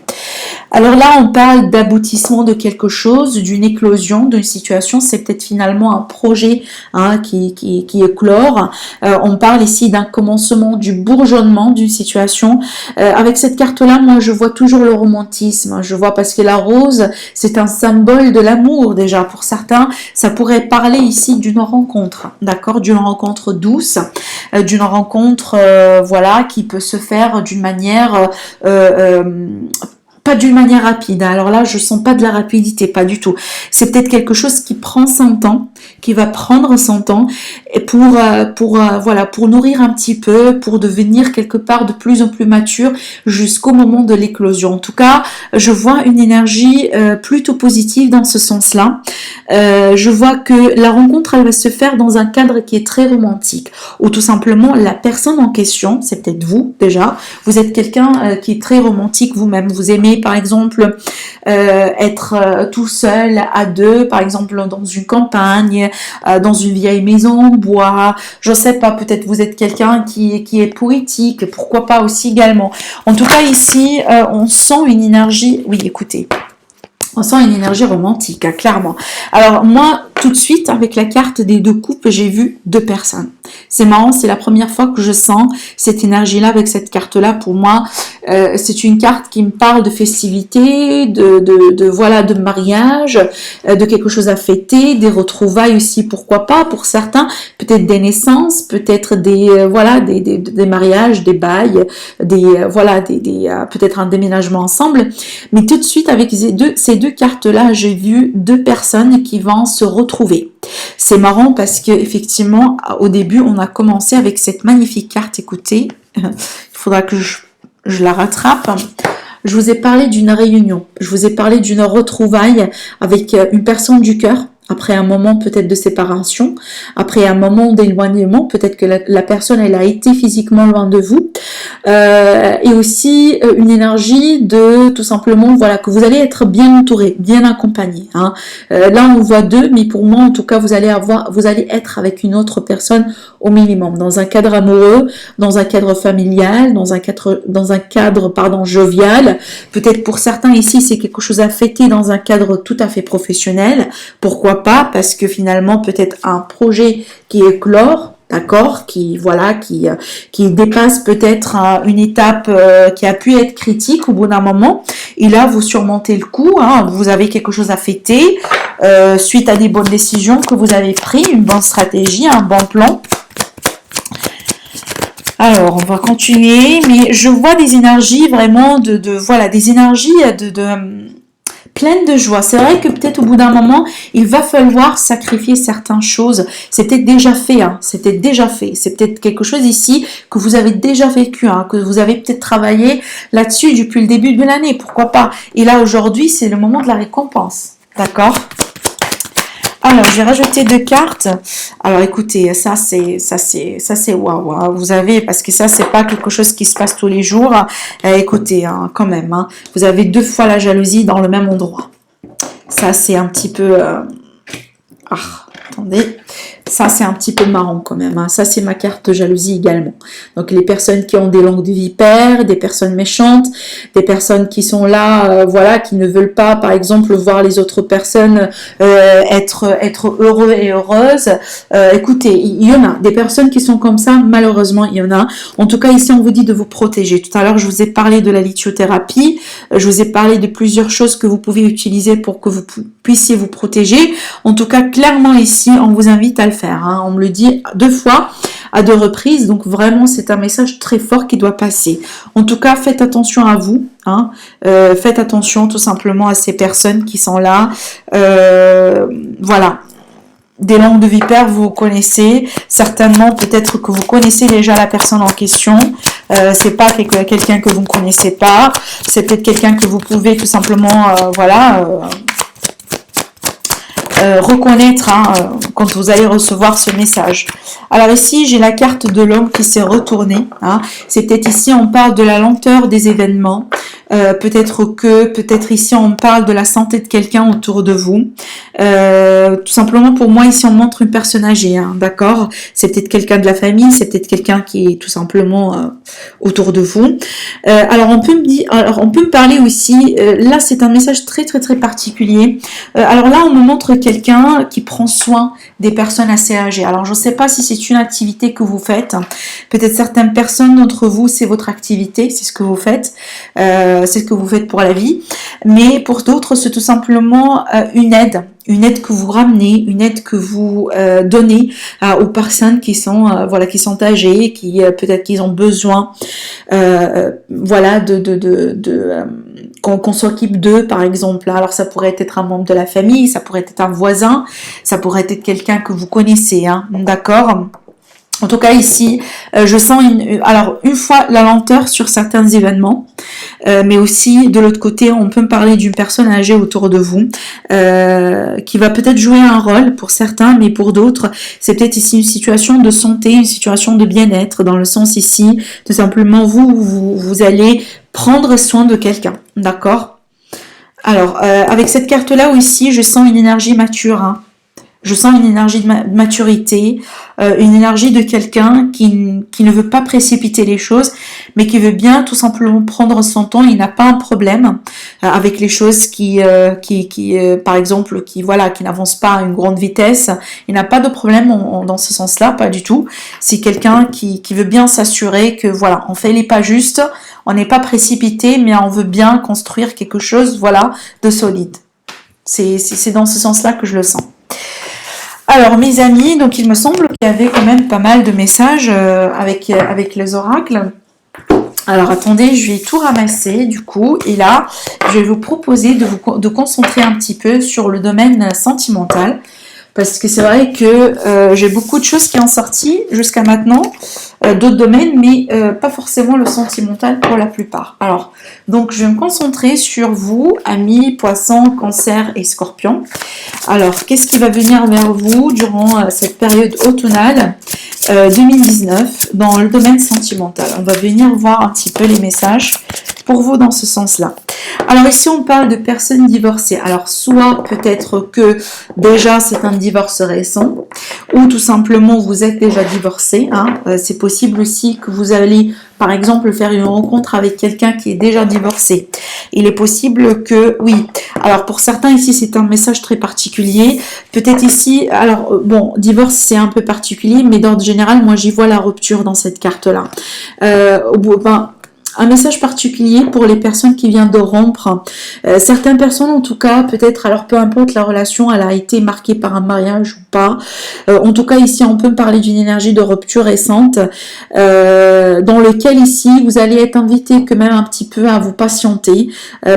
Alors là, on parle d'aboutissement de quelque chose, d'une éclosion, d'une situation. C'est peut-être finalement un projet qui éclore. On parle ici d'un commencement, du bourgeonnement d'une situation. Avec cette carte-là, moi, je vois toujours le romantisme. Je vois parce que la rose, c'est un symbole de l'amour déjà. Pour certains, ça pourrait parler ici d'une rencontre, d'accord, d'une rencontre douce, d'une rencontre, voilà, qui peut se faire d'une manière pas d'une manière rapide. Alors là, je sens pas de la rapidité, pas du tout. C'est peut-être quelque chose qui prend son temps, qui va prendre son temps, et voilà, pour nourrir un petit peu, pour devenir quelque part de plus en plus mature jusqu'au moment de l'éclosion. En tout cas, je vois une énergie plutôt positive dans ce sens-là. Je vois que la rencontre, elle va se faire dans un cadre qui est très romantique, ou tout simplement la personne en question, c'est peut-être vous déjà, vous êtes quelqu'un qui est très romantique vous-même, vous aimez par exemple être tout seul à deux, par exemple dans une campagne, dans une vieille maison en bois, je sais pas, peut-être vous êtes quelqu'un qui est poétique, pourquoi pas aussi également. En tout cas ici, on sent une énergie, oui écoutez, on sent une énergie romantique, clairement. Alors moi, tout de suite, avec la carte des deux coupes, j'ai vu deux personnes. C'est marrant, c'est la première fois que je sens cette énergie-là avec cette carte-là. Pour moi, c'est une carte qui me parle de festivité, voilà, de mariage, de quelque chose à fêter, des retrouvailles aussi, pourquoi pas. Pour certains, peut-être des naissances, peut-être des mariages, des bails, peut-être un déménagement ensemble. Mais tout de suite, avec ces deux cartes-là, j'ai vu deux personnes qui vont se retrouver. C'est marrant parce que effectivement, au début, on a commencé avec cette magnifique carte. Écoutez, il faudra que je la rattrape. Je vous ai parlé d'une réunion, je vous ai parlé d'une retrouvaille avec une personne du cœur. Après un moment peut-être de séparation, après un moment d'éloignement, peut-être que la personne elle a été physiquement loin de vous, et aussi une énergie de tout simplement voilà que vous allez être bien entouré, bien accompagné. Là on voit deux, mais pour moi en tout cas vous allez être avec une autre personne au minimum, dans un cadre amoureux, dans un cadre familial, dans un cadre jovial. Peut-être pour certains ici c'est quelque chose à fêter dans un cadre tout à fait professionnel. Pourquoi pas, parce que finalement peut-être un projet qui éclore, d'accord, qui dépasse peut-être une étape qui a pu être critique au bout d'un moment, et là vous surmontez le coup, vous avez quelque chose à fêter suite à des bonnes décisions que vous avez prises, une bonne stratégie, un bon plan. Alors, on va continuer, mais je vois des énergies vraiment des énergies pleine de joie. C'est vrai que peut-être au bout d'un moment, il va falloir sacrifier certaines choses. C'était déjà fait, c'était déjà fait. C'est peut-être quelque chose ici que vous avez déjà vécu, que vous avez peut-être travaillé là-dessus depuis le début de l'année, pourquoi pas. Et là, aujourd'hui, c'est le moment de la récompense. D'accord ? Alors, j'ai rajouté deux cartes. Alors, écoutez, ça c'est waouh. Vous avez, parce que ça, c'est pas quelque chose qui se passe tous les jours. Écoutez, quand même, vous avez deux fois la jalousie dans le même endroit. Ça, c'est un petit peu... attendez. Ça, c'est un petit peu marrant quand même. Ça, c'est ma carte de jalousie également. Donc, les personnes qui ont des langues de vipère, des personnes méchantes, des personnes qui sont là, qui ne veulent pas, par exemple, voir les autres personnes être heureux et heureuses. Écoutez, il y en a des personnes qui sont comme ça. Malheureusement, il y en a. En tout cas, ici, on vous dit de vous protéger. Tout à l'heure, je vous ai parlé de la lithothérapie. Je vous ai parlé de plusieurs choses que vous pouvez utiliser pour que vous puissiez vous protéger. En tout cas, clairement, ici, on vous invite à le faire. On me le dit deux fois à deux reprises, donc vraiment c'est un message très fort qui doit passer. En tout cas, faites attention à vous, faites attention tout simplement à ces personnes qui sont là. Voilà. Des langues de vipère, vous connaissez certainement, peut-être que vous connaissez déjà la personne en question. C'est pas quelqu'un que vous ne connaissez pas, c'est peut-être quelqu'un que vous pouvez tout simplement reconnaître quand vous allez recevoir ce message. Alors ici, j'ai la carte de l'homme qui s'est retourné. C'est peut-être ici, on parle de la lenteur des événements. peut-être ici on parle de la santé de quelqu'un autour de vous. Tout simplement pour moi ici on montre une personne âgée, hein, d'accord? C'est peut-être quelqu'un de la famille, c'est peut-être quelqu'un qui est tout simplement autour de vous. Alors on peut me parler aussi, là c'est un message très très très particulier. Alors là on me montre quelqu'un qui prend soin des personnes assez âgées. Alors je ne sais pas si c'est une activité que vous faites. Peut-être certaines personnes d'entre vous c'est votre activité, c'est ce que vous faites, c'est ce que vous faites pour la vie. Mais pour d'autres c'est tout simplement une aide que vous ramenez, une aide que vous donnez aux personnes qui sont qui sont âgées, qui peut-être qu'ils ont besoin voilà qu'on s'occupe d'eux par exemple. Alors ça pourrait être un membre de la famille, ça pourrait être un voisin, ça pourrait être quelqu'un que vous connaissez, hein, d'accord? En tout cas ici, je sens une fois la lenteur sur certains événements, mais aussi de l'autre côté, on peut me parler d'une personne âgée autour de vous qui va peut-être jouer un rôle pour certains, mais pour d'autres, c'est peut-être ici une situation de santé, une situation de bien-être, dans le sens ici, tout simplement vous allez prendre soin de quelqu'un, d'accord? Alors, avec cette carte-là ici, je sens une énergie mature, hein. Je sens une énergie de maturité, une énergie de quelqu'un qui ne veut pas précipiter les choses, mais qui veut bien tout simplement prendre son temps. Il n'a pas un problème avec les choses qui par exemple, qui n'avancent pas à une grande vitesse. Il n'a pas de problème dans ce sens-là, pas du tout. C'est quelqu'un qui veut bien s'assurer que voilà, on fait les pas justes, on n'est pas précipité, mais on veut bien construire quelque chose, voilà, de solide. C'est dans ce sens-là que je le sens. Alors mes amis, donc il me semble qu'il y avait quand même pas mal de messages avec les oracles. Alors attendez, je vais tout ramasser du coup, et là je vais vous proposer de concentrer un petit peu sur le domaine sentimental, parce que c'est vrai que j'ai beaucoup de choses qui ont sorti jusqu'à maintenant, d'autres domaines, mais pas forcément le sentimental pour la plupart. Alors, donc je vais me concentrer sur vous, amis, poissons, cancer et scorpions. Alors, qu'est-ce qui va venir vers vous durant cette période automnale 2019 dans le domaine sentimental? On va venir voir un petit peu les messages pour vous dans ce sens-là. Alors ici on parle de personnes divorcées. Alors soit peut-être que déjà c'est un divorce récent, ou tout simplement vous êtes déjà divorcé, hein. C'est possible aussi que vous allez par exemple faire une rencontre avec quelqu'un qui est déjà divorcé. Il est possible que, oui, alors pour certains ici c'est un message très particulier, peut-être ici, alors bon, divorce c'est un peu particulier, mais d'ordre général moi j'y vois la rupture dans cette carte là. Un message particulier pour les personnes qui viennent de rompre. Certaines personnes en tout cas, peut-être, alors peu importe la relation, elle a été marquée par un mariage ou pas. En tout cas ici on peut me parler d'une énergie de rupture récente dans lequel ici vous allez être invité quand même un petit peu à vous patienter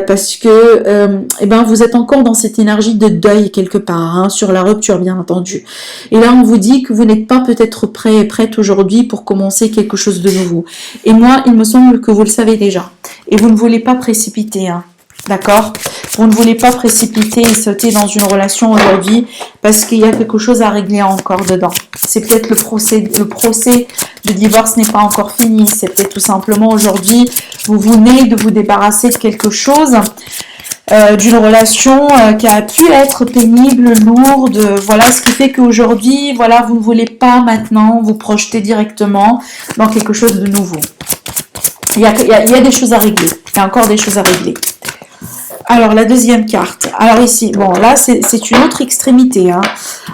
parce que vous êtes encore dans cette énergie de deuil quelque part, hein, sur la rupture bien entendu. Et là on vous dit que vous n'êtes pas peut-être prêt et prête aujourd'hui pour commencer quelque chose de nouveau. Et moi il me semble que vous le savez déjà. Et vous ne voulez pas précipiter, hein. D'accord? Vous ne voulez pas précipiter et sauter dans une relation aujourd'hui parce qu'il y a quelque chose à régler encore dedans. C'est peut-être le procès de divorce n'est pas encore fini. C'est peut-être tout simplement aujourd'hui, vous venez de vous débarrasser de quelque chose, d'une relation qui a pu être pénible, lourde. Voilà ce qui fait qu'aujourd'hui, voilà, vous ne voulez pas maintenant vous projeter directement dans quelque chose de nouveau. Il y a des choses à régler. Il y a encore des choses à régler. Alors, la deuxième carte. Alors ici, bon, là, c'est une autre extrémité, hein.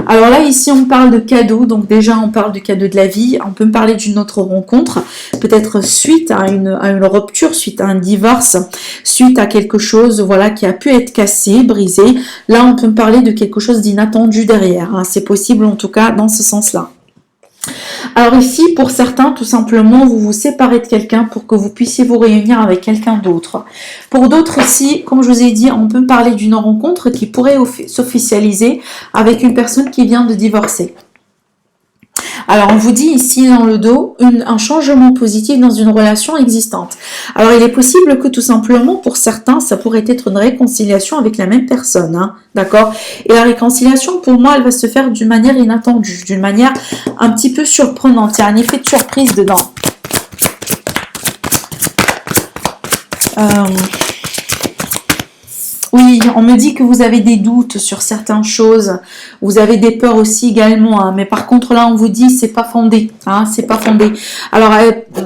Alors là, ici, on parle de cadeaux. Donc déjà, on parle de cadeaux de la vie. On peut me parler d'une autre rencontre. Peut-être suite à une rupture, suite à un divorce, suite à quelque chose, voilà, qui a pu être cassé, brisé. Là, on peut me parler de quelque chose d'inattendu derrière, hein. C'est possible, en tout cas, dans ce sens-là. Alors ici, pour certains, tout simplement, vous vous séparez de quelqu'un pour que vous puissiez vous réunir avec quelqu'un d'autre. Pour d'autres ici, comme je vous ai dit, on peut parler d'une rencontre qui pourrait s'officialiser avec une personne qui vient de divorcer. Alors, on vous dit ici dans le dos un changement positif dans une relation existante. Alors, il est possible que tout simplement, pour certains, ça pourrait être une réconciliation avec la même personne, hein, d'accord? Et la réconciliation, pour moi, elle va se faire d'une manière inattendue, d'une manière un petit peu surprenante. Il y a un effet de surprise dedans. Oui, on me dit que vous avez des doutes sur certaines choses. Vous avez des peurs aussi également, hein. Mais par contre là, on vous dit c'est pas fondé, hein, c'est pas fondé. Alors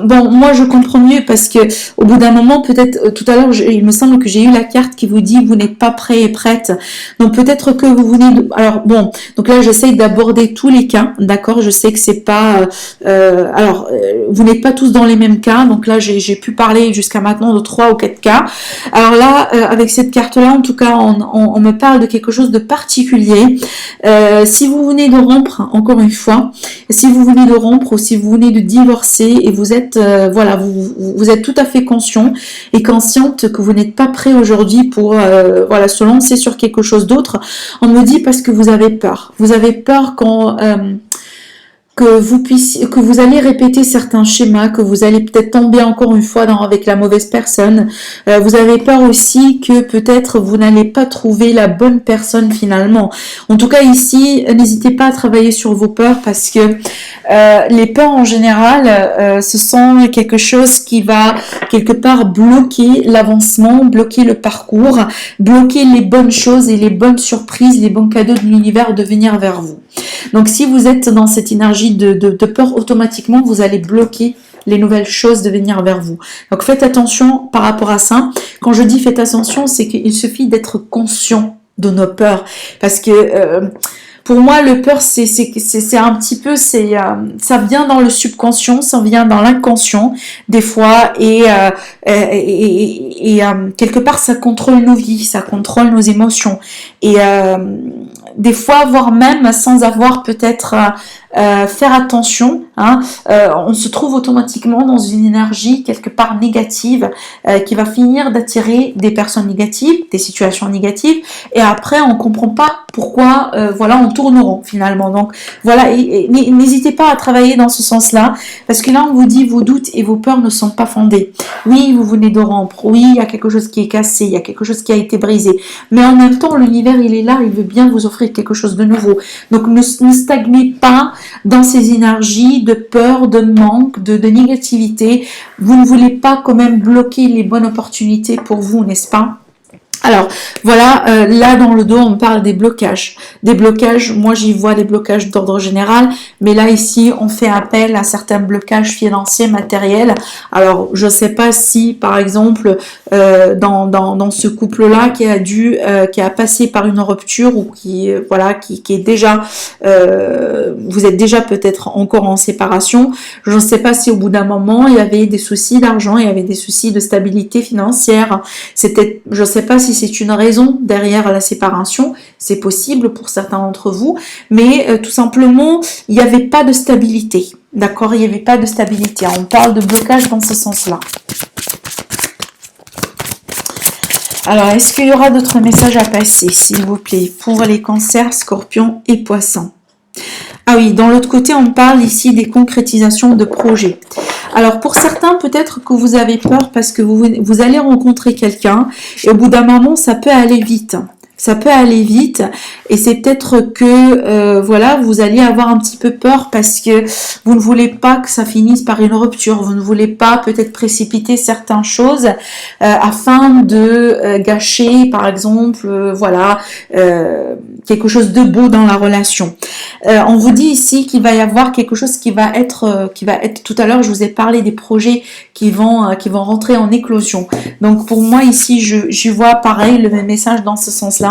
bon, moi je comprends mieux parce que au bout d'un moment, peut-être tout à l'heure, il me semble que j'ai eu la carte qui vous dit vous n'êtes pas prêt et prête. Donc peut-être que vous venez de. Alors bon, donc là j'essaye d'aborder tous les cas, d'accord. Je sais que c'est pas. Vous n'êtes pas tous dans les mêmes cas. Donc là j'ai pu parler jusqu'à maintenant de 3 ou 4 cas. Alors là, avec cette carte-là, en tout cas, on me parle de quelque chose de particulier. Si vous venez de rompre, encore une fois, si vous venez de rompre ou si vous venez de divorcer et vous êtes, vous êtes tout à fait conscient et consciente que vous n'êtes pas prêt aujourd'hui pour, se lancer sur quelque chose d'autre, on me dit parce que vous avez peur. Vous avez peur que vous allez répéter certains schémas, que vous allez peut-être tomber encore une fois avec la mauvaise personne. Vous avez peur aussi que peut-être vous n'allez pas trouver la bonne personne finalement. En tout cas ici, n'hésitez pas à travailler sur vos peurs parce que les peurs en général, ce sont quelque chose qui va quelque part bloquer l'avancement, bloquer le parcours, bloquer les bonnes choses et les bonnes surprises, les bons cadeaux de l'univers de venir vers vous. Donc si vous êtes dans cette énergie de peur, automatiquement vous allez bloquer les nouvelles choses de venir vers vous. Donc faites attention par rapport à ça. Quand je dis faites attention, c'est qu'il suffit d'être conscient de nos peurs. Parce que pour moi, le peur, c'est un petit peu, ça vient dans le subconscient, ça vient dans l'inconscient des fois, et quelque part, ça contrôle nos vies, ça contrôle nos émotions, et des fois, voire même sans avoir peut-être faire attention, hein, on se trouve automatiquement dans une énergie quelque part négative qui va finir d'attirer des personnes négatives, des situations négatives, et après on comprend pas pourquoi on tourne rond finalement. Donc voilà, et n'hésitez pas à travailler dans ce sens-là, parce que là on vous dit vos doutes et vos peurs ne sont pas fondés. Oui, vous venez de rompre, oui, il y a quelque chose qui est cassé, il y a quelque chose qui a été brisé, mais en même temps l'univers il est là, il veut bien vous offrir quelque chose de nouveau. Donc ne stagnez pas dans ces énergies de peur, de manque, de négativité. Vous ne voulez pas quand même bloquer les bonnes opportunités pour vous, n'est-ce pas? Alors, voilà, là dans le dos, on parle des blocages. Des blocages, moi j'y vois des blocages d'ordre général, mais là ici, on fait appel à certains blocages financiers, matériels. Alors, je ne sais pas si, par exemple, dans ce couple-là qui a passé par une rupture ou qui est déjà, vous êtes déjà peut-être encore en séparation. Je ne sais pas si au bout d'un moment, il y avait des soucis d'argent, il y avait des soucis de stabilité financière. C'était, je ne sais pas si c'est une raison derrière la séparation, c'est possible pour certains d'entre vous, mais tout simplement, il n'y avait pas de stabilité, d'accord? Il n'y avait pas de stabilité. On parle de blocage dans ce sens-là. Alors, est-ce qu'il y aura d'autres messages à passer, s'il vous plaît, pour les cancers, scorpions et poissons? Ah oui, dans l'autre côté, on parle ici des concrétisations de projets. Alors, pour certains, peut-être que vous avez peur parce que vous allez rencontrer quelqu'un et au bout d'un moment, ça peut aller vite. Ça peut aller vite et c'est peut-être que vous allez avoir un petit peu peur parce que vous ne voulez pas que ça finisse par une rupture, vous ne voulez pas peut-être précipiter certaines choses afin de gâcher par exemple quelque chose de beau dans la relation. On vous dit ici qu'il va y avoir quelque chose qui va être tout à l'heure je vous ai parlé des projets qui vont rentrer en éclosion. Donc pour moi ici je vois pareil le même message dans ce sens-là.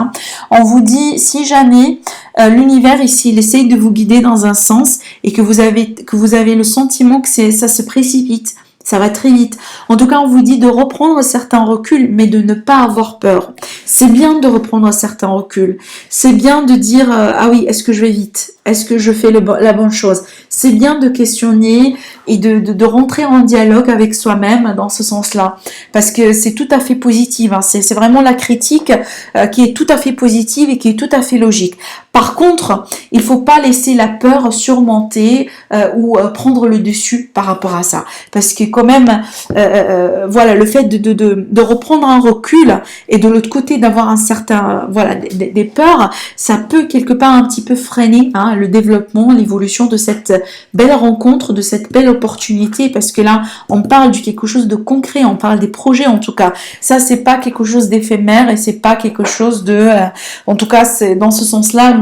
On vous dit si jamais l'univers ici il essaye de vous guider dans un sens et que vous avez le sentiment que ça se précipite, ça va très vite. En tout cas, on vous dit de reprendre certains reculs, mais de ne pas avoir peur. C'est bien de reprendre certains reculs. C'est bien de dire ah oui, est-ce que je vais vite? Est-ce que je fais la bonne chose? C'est bien de questionner et de rentrer en dialogue avec soi-même dans ce sens-là. Parce que c'est tout à fait positif. Hein. C'est vraiment la critique qui est tout à fait positive et qui est tout à fait logique. Par contre, il ne faut pas laisser la peur surmonter ou prendre le dessus par rapport à ça. Parce que quand même, le fait de reprendre un recul et de l'autre côté d'avoir un certain, des peurs, ça peut quelque part un petit peu freiner le développement, l'évolution de cette belle rencontre, de cette belle opportunité, parce que là, on parle de quelque chose de concret, on parle des projets en tout cas. Ça, c'est pas quelque chose d'éphémère et c'est pas quelque chose de... en tout cas, c'est dans ce sens-là,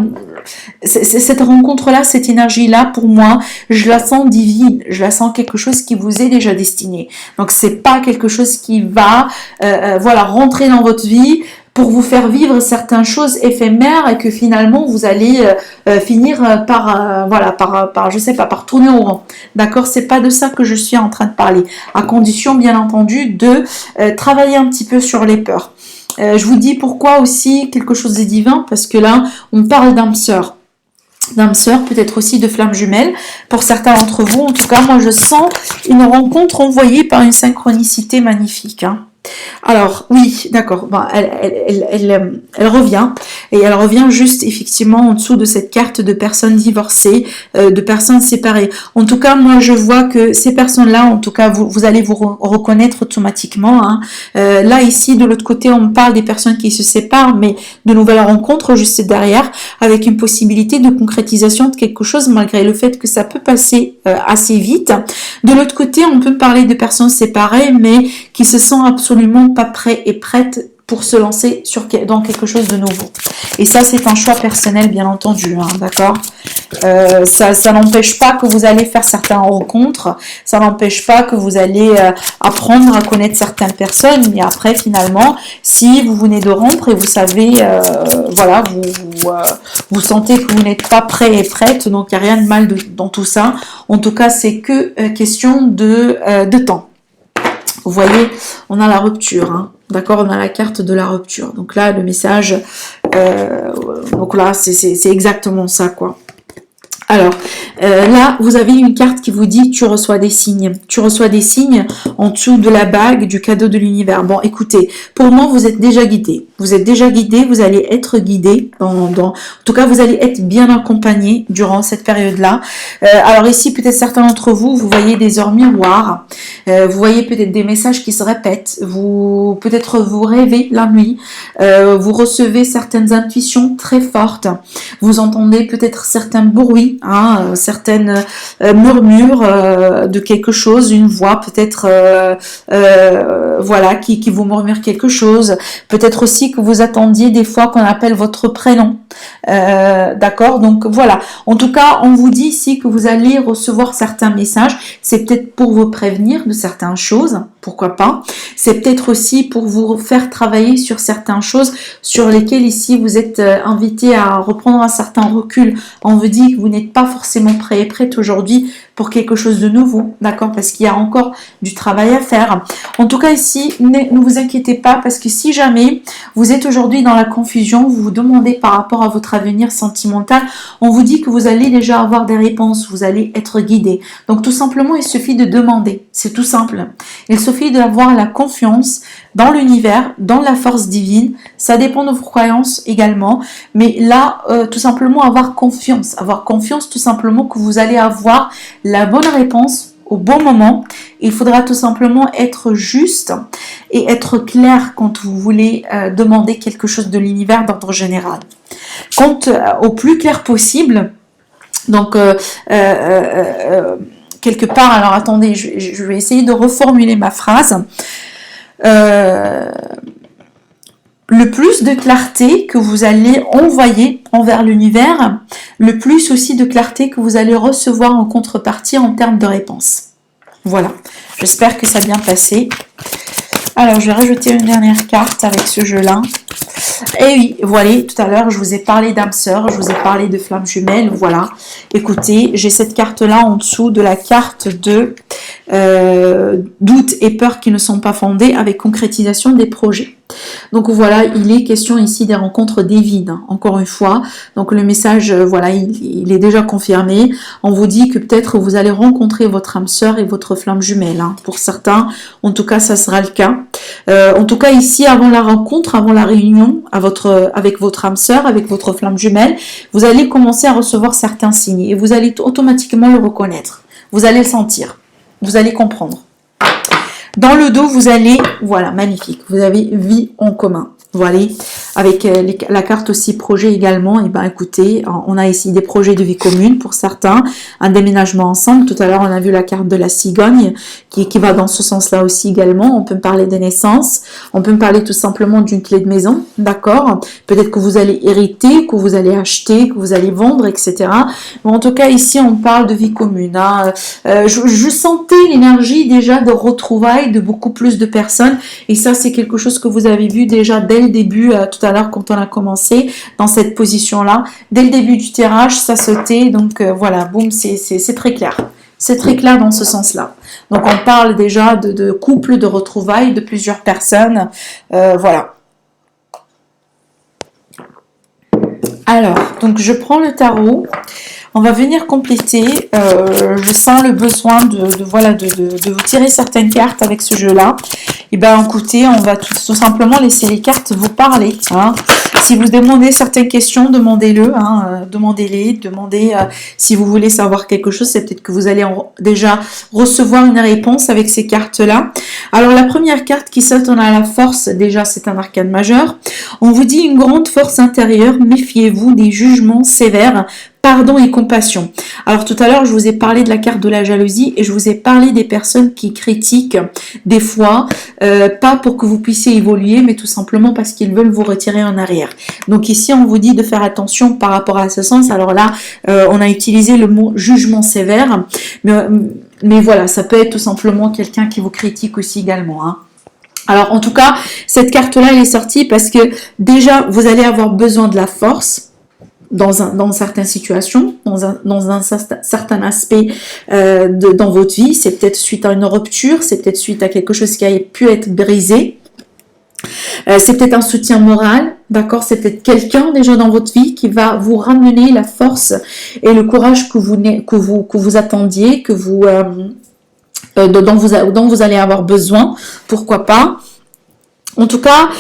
cette rencontre-là, cette énergie-là, pour moi, je la sens divine, je la sens quelque chose qui vous est déjà destiné. Donc, c'est pas quelque chose qui va, voilà, rentrer dans votre vie pour vous faire vivre certaines choses éphémères et que finalement vous allez finir par voilà par je sais pas, par tourner au rond. D'accord, c'est pas de ça que je suis en train de parler, à condition bien entendu de travailler un petit peu sur les peurs. Je vous dis pourquoi aussi quelque chose de divin, parce que là on parle d'âme sœur, peut-être aussi de flammes jumelles. Pour certains d'entre vous, en tout cas, moi je sens une rencontre envoyée par une synchronicité magnifique. Hein. Alors, oui, d'accord, bon, elle revient, et elle revient juste effectivement en dessous de cette carte de personnes divorcées, de personnes séparées. En tout cas, moi je vois que ces personnes-là, en tout cas, vous allez vous reconnaître automatiquement. Hein. Là, ici, de l'autre côté, on parle des personnes qui se séparent, mais de nouvelles rencontres juste derrière, avec une possibilité de concrétisation de quelque chose, malgré le fait que ça peut passer assez vite. De l'autre côté, on peut parler de personnes séparées, mais qui se sentent absolument pas prêts et prêtes pour se lancer dans quelque chose de nouveau. Et ça, c'est un choix personnel, bien entendu, hein, d'accord. Ça n'empêche pas que vous allez faire certaines rencontres, ça n'empêche pas que vous allez apprendre à connaître certaines personnes, mais après, finalement, si vous venez de rompre et vous savez, voilà, vous sentez que vous n'êtes pas prêt et prête, donc il n'y a rien de mal dans tout ça. En tout cas, c'est que question de temps. Vous voyez, on a la rupture, hein. D'accord, on a la carte de la rupture. Donc là, le message, donc là, c'est exactement ça, quoi. Alors, là, vous avez une carte qui vous dit « Tu reçois des signes ». Tu reçois des signes en dessous de la bague du cadeau de l'univers. Bon, écoutez, pour moi, vous êtes déjà guidé. Vous êtes déjà guidé, vous allez être guidé. En tout cas, vous allez être bien accompagné durant cette période-là. Alors ici, peut-être certains d'entre vous, vous voyez des heures miroirs. Vous voyez peut-être des messages qui se répètent. Peut-être vous rêvez la nuit. Vous recevez certaines intuitions très fortes. Vous entendez peut-être certains bruits. Hein, certaines murmures de quelque chose, une voix peut-être voilà qui vous murmure quelque chose, peut-être aussi que vous attendiez des fois qu'on appelle votre prénom, d'accord, donc voilà, en tout cas on vous dit ici que vous allez recevoir certains messages, c'est peut-être pour vous prévenir de certaines choses, pourquoi pas, c'est peut-être aussi pour vous faire travailler sur certaines choses sur lesquelles ici vous êtes invité à reprendre un certain recul, on vous dit que vous n'êtes pas forcément prêt et prête aujourd'hui pour quelque chose de nouveau, d'accord, parce qu'il y a encore du travail à faire. En tout cas ici, ne vous inquiétez pas, parce que si jamais vous êtes aujourd'hui dans la confusion, vous vous demandez par rapport à votre avenir sentimental, on vous dit que vous allez déjà avoir des réponses, vous allez être guidé. Donc tout simplement, il suffit de demander, c'est tout simple. Il suffit d'avoir la confiance dans l'univers, dans la force divine, ça dépend de vos croyances également, mais là, tout simplement avoir confiance tout simplement que vous allez avoir la bonne réponse au bon moment. Il faudra tout simplement être juste et être clair quand vous voulez demander quelque chose de l'univers d'ordre général. Quand au plus clair possible, donc quelque part, alors attendez, je vais essayer de reformuler ma phrase. Le plus de clarté que vous allez envoyer envers l'univers, le plus aussi de clarté que vous allez recevoir en contrepartie en termes de réponse. Voilà, j'espère que ça a bien passé. Alors, je vais rajouter une dernière carte avec ce jeu-là. Et oui, voilà, tout à l'heure, je vous ai parlé d'âme sœur, je vous ai parlé de flammes jumelles, voilà. Écoutez, j'ai cette carte-là en dessous de la carte de doute et peur qui ne sont pas fondées avec concrétisation des projets. Donc voilà, il est question ici des rencontres divines, hein, encore une fois. Donc le message, voilà, il est déjà confirmé. On vous dit que peut-être vous allez rencontrer votre âme sœur et votre flamme jumelle. Hein. Pour certains, en tout cas, ça sera le cas. En tout cas, ici, avant la rencontre, avant la réunion avec votre âme sœur, avec votre flamme jumelle, vous allez commencer à recevoir certains signes et vous allez automatiquement le reconnaître. Vous allez le sentir. Vous allez comprendre. Dans le dos, vous allez, voilà, magnifique, vous avez vie en commun. Voilà, avec la carte aussi projet également, et ben écoutez, on a ici des projets de vie commune pour certains, un déménagement ensemble. Tout à l'heure, on a vu la carte de la cigogne qui va dans ce sens-là aussi également. On peut me parler des naissances, on peut me parler tout simplement d'une clé de maison, d'accord? Peut-être que vous allez hériter, que vous allez acheter, que vous allez vendre, etc. Mais en tout cas, ici, on parle de vie commune. Hein. Je sentais l'énergie déjà de retrouvailles de beaucoup plus de personnes, et ça, c'est quelque chose que vous avez vu déjà dès le début, tout à l'heure quand on a commencé dans cette position-là. Dès le début du tirage, ça sautait, donc voilà, boum, c'est très clair. C'est très clair dans ce sens-là. Donc on parle déjà de couple, de retrouvailles, de plusieurs personnes. Voilà. Alors, donc je prends le tarot. On va venir compléter. Je sens le besoin de vous tirer certaines cartes avec ce jeu-là. Et ben, écoutez, on va tout simplement laisser les cartes vous parler. Hein. Si vous demandez certaines questions, demandez-le. Hein, demandez-les. Demandez si vous voulez savoir quelque chose. C'est peut-être que vous allez déjà recevoir une réponse avec ces cartes-là. Alors, la première carte qui saute, on a la force. Déjà, c'est un arcane majeur. On vous dit une grande force intérieure. Méfiez-vous des jugements sévères. Pardon et compassion. Alors tout à l'heure, je vous ai parlé de la carte de la jalousie et je vous ai parlé des personnes qui critiquent des fois, pas pour que vous puissiez évoluer, mais tout simplement parce qu'ils veulent vous retirer en arrière. Donc ici, on vous dit de faire attention par rapport à ce sens. Alors là, on a utilisé le mot jugement sévère, mais voilà, ça peut être tout simplement quelqu'un qui vous critique aussi également. Hein. Alors en tout cas, cette carte-là, elle est sortie parce que déjà, vous allez avoir besoin de la force. Dans certaines situations, dans un certain aspect dans votre vie, c'est peut-être suite à une rupture, c'est peut-être suite à quelque chose qui a pu être brisé, c'est peut-être un soutien moral, d'accord, c'est peut-être quelqu'un déjà dans votre vie qui va vous ramener la force et le courage que vous attendiez, dont vous allez avoir besoin, pourquoi pas. En tout cas,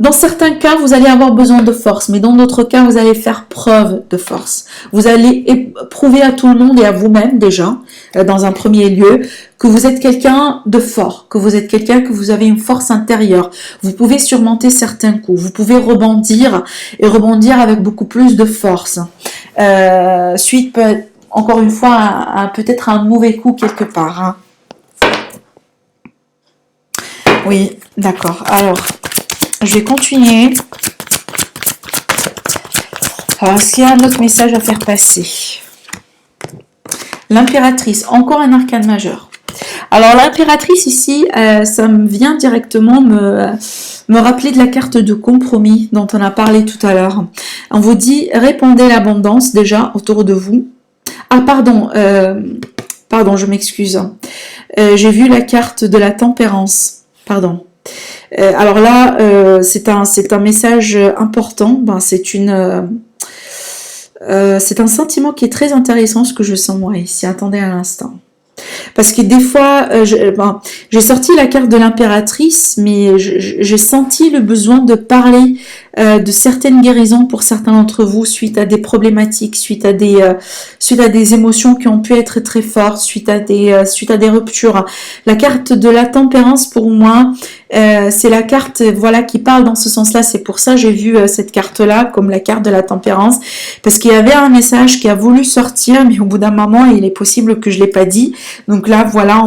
dans certains cas, vous allez avoir besoin de force, mais dans d'autres cas, vous allez faire preuve de force. Vous allez prouver à tout le monde et à vous-même déjà, dans un premier lieu, que vous êtes quelqu'un de fort, que vous avez une force intérieure. Vous pouvez surmonter certains coups, vous pouvez rebondir et rebondir avec beaucoup plus de force. Suite, encore une fois, peut-être un mauvais coup quelque part. Hein. Oui, d'accord. Alors... je vais continuer. Alors, est-ce qu'il y a un autre message à faire passer? L'impératrice, encore un arcane majeur. Alors, l'impératrice ici, ça me vient directement me rappeler de la carte de compromis dont on a parlé tout à l'heure. On vous dit, répandez l'abondance déjà autour de vous. Ah, pardon, je m'excuse. J'ai vu la carte de la tempérance. Pardon. Alors là, c'est un message important. C'est un sentiment qui est très intéressant, ce que je sens moi ici. Attendez un instant. Parce que des fois, j'ai sorti la carte de l'impératrice, mais j'ai senti le besoin de parler de certaines guérisons pour certains d'entre vous suite à des problématiques, suite à des émotions qui ont pu être très fortes, suite à des ruptures. La carte de la tempérance pour moi, c'est la carte qui parle dans ce sens-là. C'est pour ça que j'ai vu cette carte-là comme la carte de la tempérance, parce qu'il y avait un message qui a voulu sortir, mais au bout d'un moment, il est possible que je l'ai pas dit. Donc là, voilà,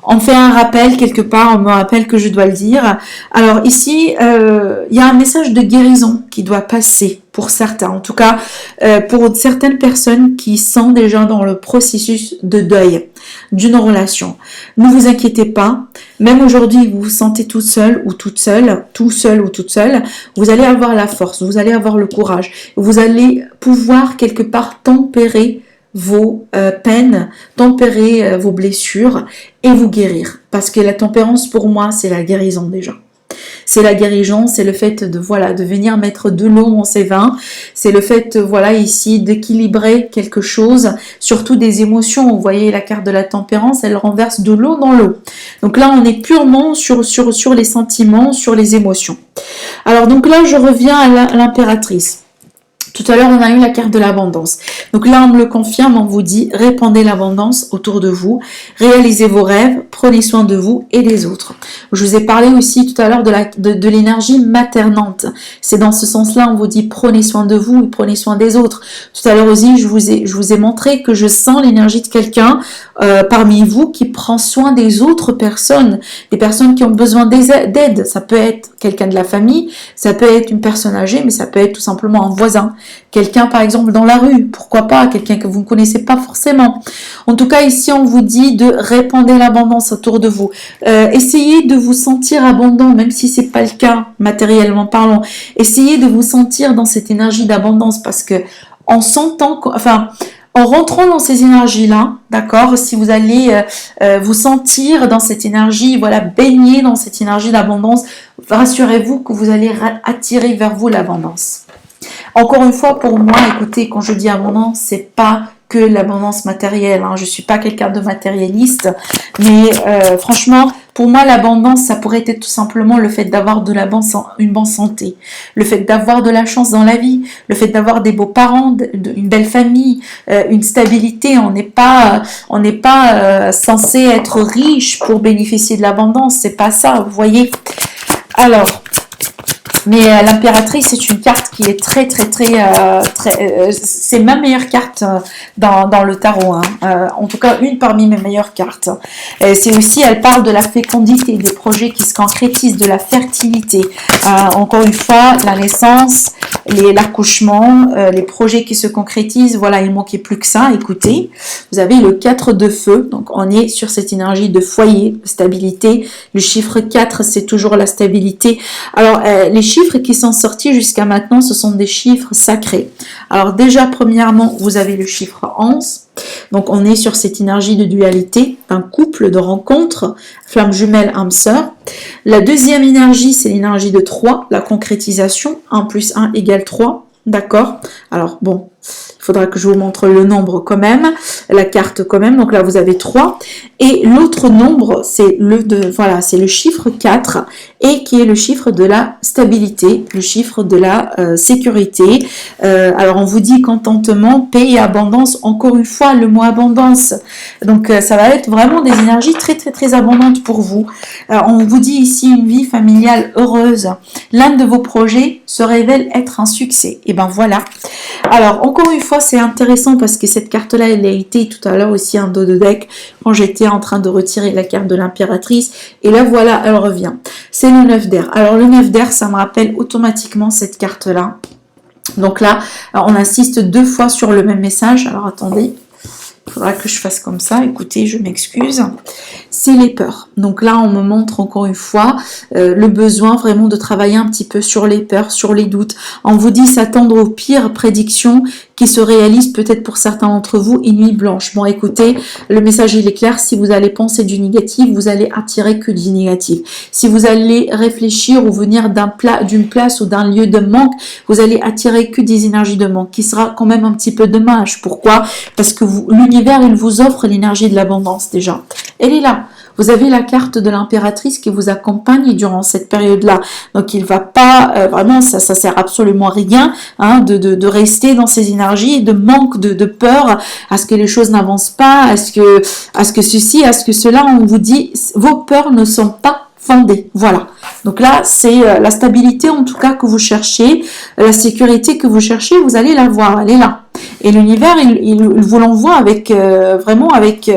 on fait un rappel quelque part, on me rappelle que je dois le dire. Alors ici, il y a un message de guérison qui doit passer pour certains. En tout cas, pour certaines personnes qui sont déjà dans le processus de deuil d'une relation. Ne vous inquiétez pas. Même aujourd'hui, vous vous sentez tout seul ou toute seule, tout seul ou toute seule, vous allez avoir la force, vous allez avoir le courage. Vous allez pouvoir quelque part tempérer vos peines, tempérer vos blessures et vous guérir. Parce que la tempérance, pour moi, c'est la guérison déjà. C'est la guérison, c'est le fait de venir mettre de l'eau dans ses vins. C'est le fait, ici, d'équilibrer quelque chose, surtout des émotions. Vous voyez la carte de la tempérance, elle renverse de l'eau dans l'eau. Donc là, on est purement sur les sentiments, sur les émotions. Alors donc là, je reviens à l'impératrice. Tout à l'heure, on a eu la carte de l'abondance. Donc là, on me le confirme, on vous dit, répandez l'abondance autour de vous, réalisez vos rêves, prenez soin de vous et des autres. Je vous ai parlé aussi tout à l'heure de l'énergie maternante. C'est dans ce sens-là, on vous dit, prenez soin de vous et prenez soin des autres. Tout à l'heure aussi, je vous ai montré que je sens l'énergie de quelqu'un parmi vous qui prend soin des autres personnes, des personnes qui ont besoin d'aide. Ça peut être quelqu'un de la famille, ça peut être une personne âgée, mais ça peut être tout simplement un voisin. Quelqu'un par exemple dans la rue, pourquoi pas, quelqu'un que vous ne connaissez pas forcément. En tout cas ici on vous dit de répandre l'abondance autour de vous. Essayez de vous sentir abondant, même si c'est pas le cas matériellement parlant. Essayez de vous sentir dans cette énergie d'abondance parce que en sentant, en rentrant dans ces énergies-là, d'accord, si vous allez vous sentir dans cette énergie, voilà, baigner dans cette énergie d'abondance, rassurez-vous que vous allez attirer vers vous l'abondance. Encore une fois, pour moi, écoutez, quand je dis abondance, c'est pas que l'abondance matérielle. Je suis pas quelqu'un de matérialiste, mais franchement, pour moi, l'abondance, ça pourrait être tout simplement le fait d'avoir une bonne santé, le fait d'avoir de la chance dans la vie, le fait d'avoir des beaux parents, une belle famille, une stabilité. On n'est pas censé être riche pour bénéficier de l'abondance. C'est pas ça, vous voyez. Alors. Mais l'impératrice, c'est une carte qui est très, c'est ma meilleure carte dans le tarot. En tout cas, une parmi mes meilleures cartes. C'est aussi, elle parle de la fécondité, des projets qui se concrétisent, de la fertilité. Encore une fois, la naissance, l'accouchement, les projets qui se concrétisent. Voilà, il ne manquait plus que ça. Écoutez, vous avez le 4 de feu. Donc, on est sur cette énergie de foyer, de stabilité. Le chiffre 4, c'est toujours la stabilité. Alors, les chiffres qui sont sortis jusqu'à maintenant, ce sont des chiffres sacrés. Alors déjà, premièrement, vous avez le chiffre 11. Donc, on est sur cette énergie de dualité, un couple de rencontres, flamme jumelle, âme sœur. La deuxième énergie, c'est l'énergie de 3, la concrétisation. 1 plus 1 égale 3. D'accord? Alors, bon, il faudra que je vous montre le nombre quand même, la carte quand même. Donc là, vous avez 3. Et l'autre nombre, c'est c'est le chiffre 4 et qui est le chiffre de la stabilité, le chiffre de la sécurité. Alors, on vous dit contentement, paix et abondance. Encore une fois, le mot abondance. Donc, ça va être vraiment des énergies très abondantes pour vous. On vous dit ici une vie familiale heureuse. L'un de vos projets se révèle être un succès. Et ben voilà. Alors, encore une fois, c'est intéressant parce que cette carte-là, elle a été tout à l'heure aussi un dos de deck quand j'étais en train de retirer la carte de l'impératrice. Et là, voilà, elle revient. C'est le 9 d'air. Alors, le 9 d'air, ça me rappelle automatiquement cette carte-là. Donc là, on insiste 2 fois sur le même message. Alors, attendez. Il faudra que je fasse comme ça. Écoutez, je m'excuse. C'est les peurs. Donc là, on me montre encore une fois le besoin vraiment de travailler un petit peu sur les peurs, sur les doutes. On vous dit s'attendre aux pires prédictions qui se réalisent peut-être pour certains d'entre vous une nuit blanche. Bon, écoutez, le message il est clair. Si vous allez penser du négatif, vous allez attirer que du négatif. Si vous allez réfléchir ou venir d'une place ou d'un lieu de manque, vous allez attirer que des énergies de manque, qui sera quand même un petit peu dommage. Pourquoi? Parce que l'univers, il vous offre l'énergie de l'abondance déjà. Elle est là. Vous avez la carte de l'impératrice qui vous accompagne durant cette période-là. Donc, il va pas, vraiment, ça sert absolument à rien de rester dans ces énergies, de manque, de peur, à ce que les choses n'avancent pas, à ce que ceci, à ce que cela. On vous dit, vos peurs ne sont pas fondées. Voilà. Donc là, c'est la stabilité en tout cas que vous cherchez, la sécurité que vous cherchez, vous allez la voir, elle est là. Et l'univers, il vous l'envoie avec vraiment avec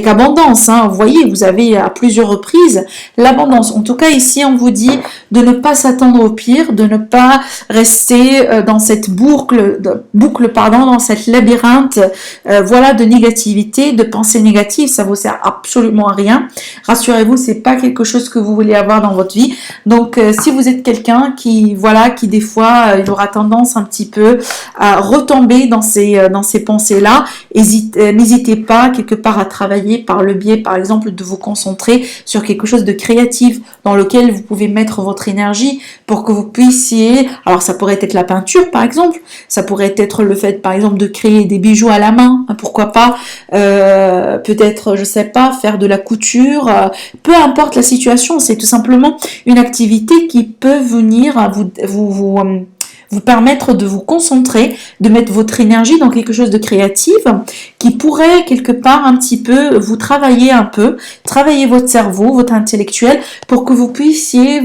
abondance. Vous voyez, vous avez à plusieurs reprises l'abondance. En tout cas, ici, on vous dit de ne pas s'attendre au pire, de ne pas rester dans cette boucle, dans cette labyrinthe, voilà, de négativité, de pensée négative. Ça vous sert absolument à rien. Rassurez-vous, c'est pas quelque chose que vous voulez avoir dans votre vie. Donc, si vous êtes quelqu'un qui des fois, il aura tendance un petit peu à retomber dans ces pensées-là, n'hésitez pas quelque part à travailler par le biais, par exemple, de vous concentrer sur quelque chose de créatif dans lequel vous pouvez mettre votre énergie pour que vous puissiez, alors ça pourrait être la peinture par exemple, ça pourrait être le fait par exemple de créer des bijoux à la main, pourquoi pas, peut-être, je sais pas, faire de la couture, peu importe la situation, c'est tout simplement une activité qui peut venir vous permettre de vous concentrer, de mettre votre énergie dans quelque chose de créatif qui pourrait quelque part un petit peu vous travailler un peu, travailler votre cerveau, votre intellectuel pour que vous puissiez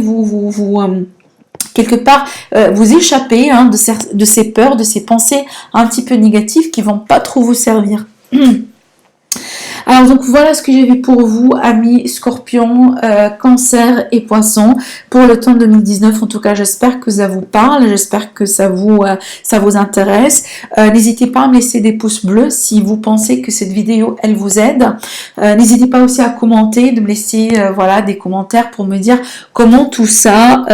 quelque part vous échapper de ces peurs, de ces pensées un petit peu négatives qui vont pas trop vous servir. Alors donc voilà ce que j'ai vu pour vous, amis Scorpion, Cancer et Poissons pour le temps 2019. En tout cas, j'espère que ça vous parle, j'espère que ça vous intéresse. N'hésitez pas à me laisser des pouces bleus si vous pensez que cette vidéo elle vous aide. N'hésitez pas aussi à commenter, de me laisser des commentaires pour me dire comment tout ça,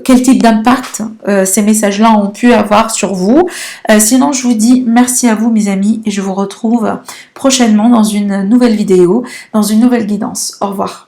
quel type d'impact ces messages-là ont pu avoir sur vous. Sinon, je vous dis merci à vous mes amis et je vous retrouve prochainement dans une nouvelle vidéo, dans une nouvelle guidance. Au revoir.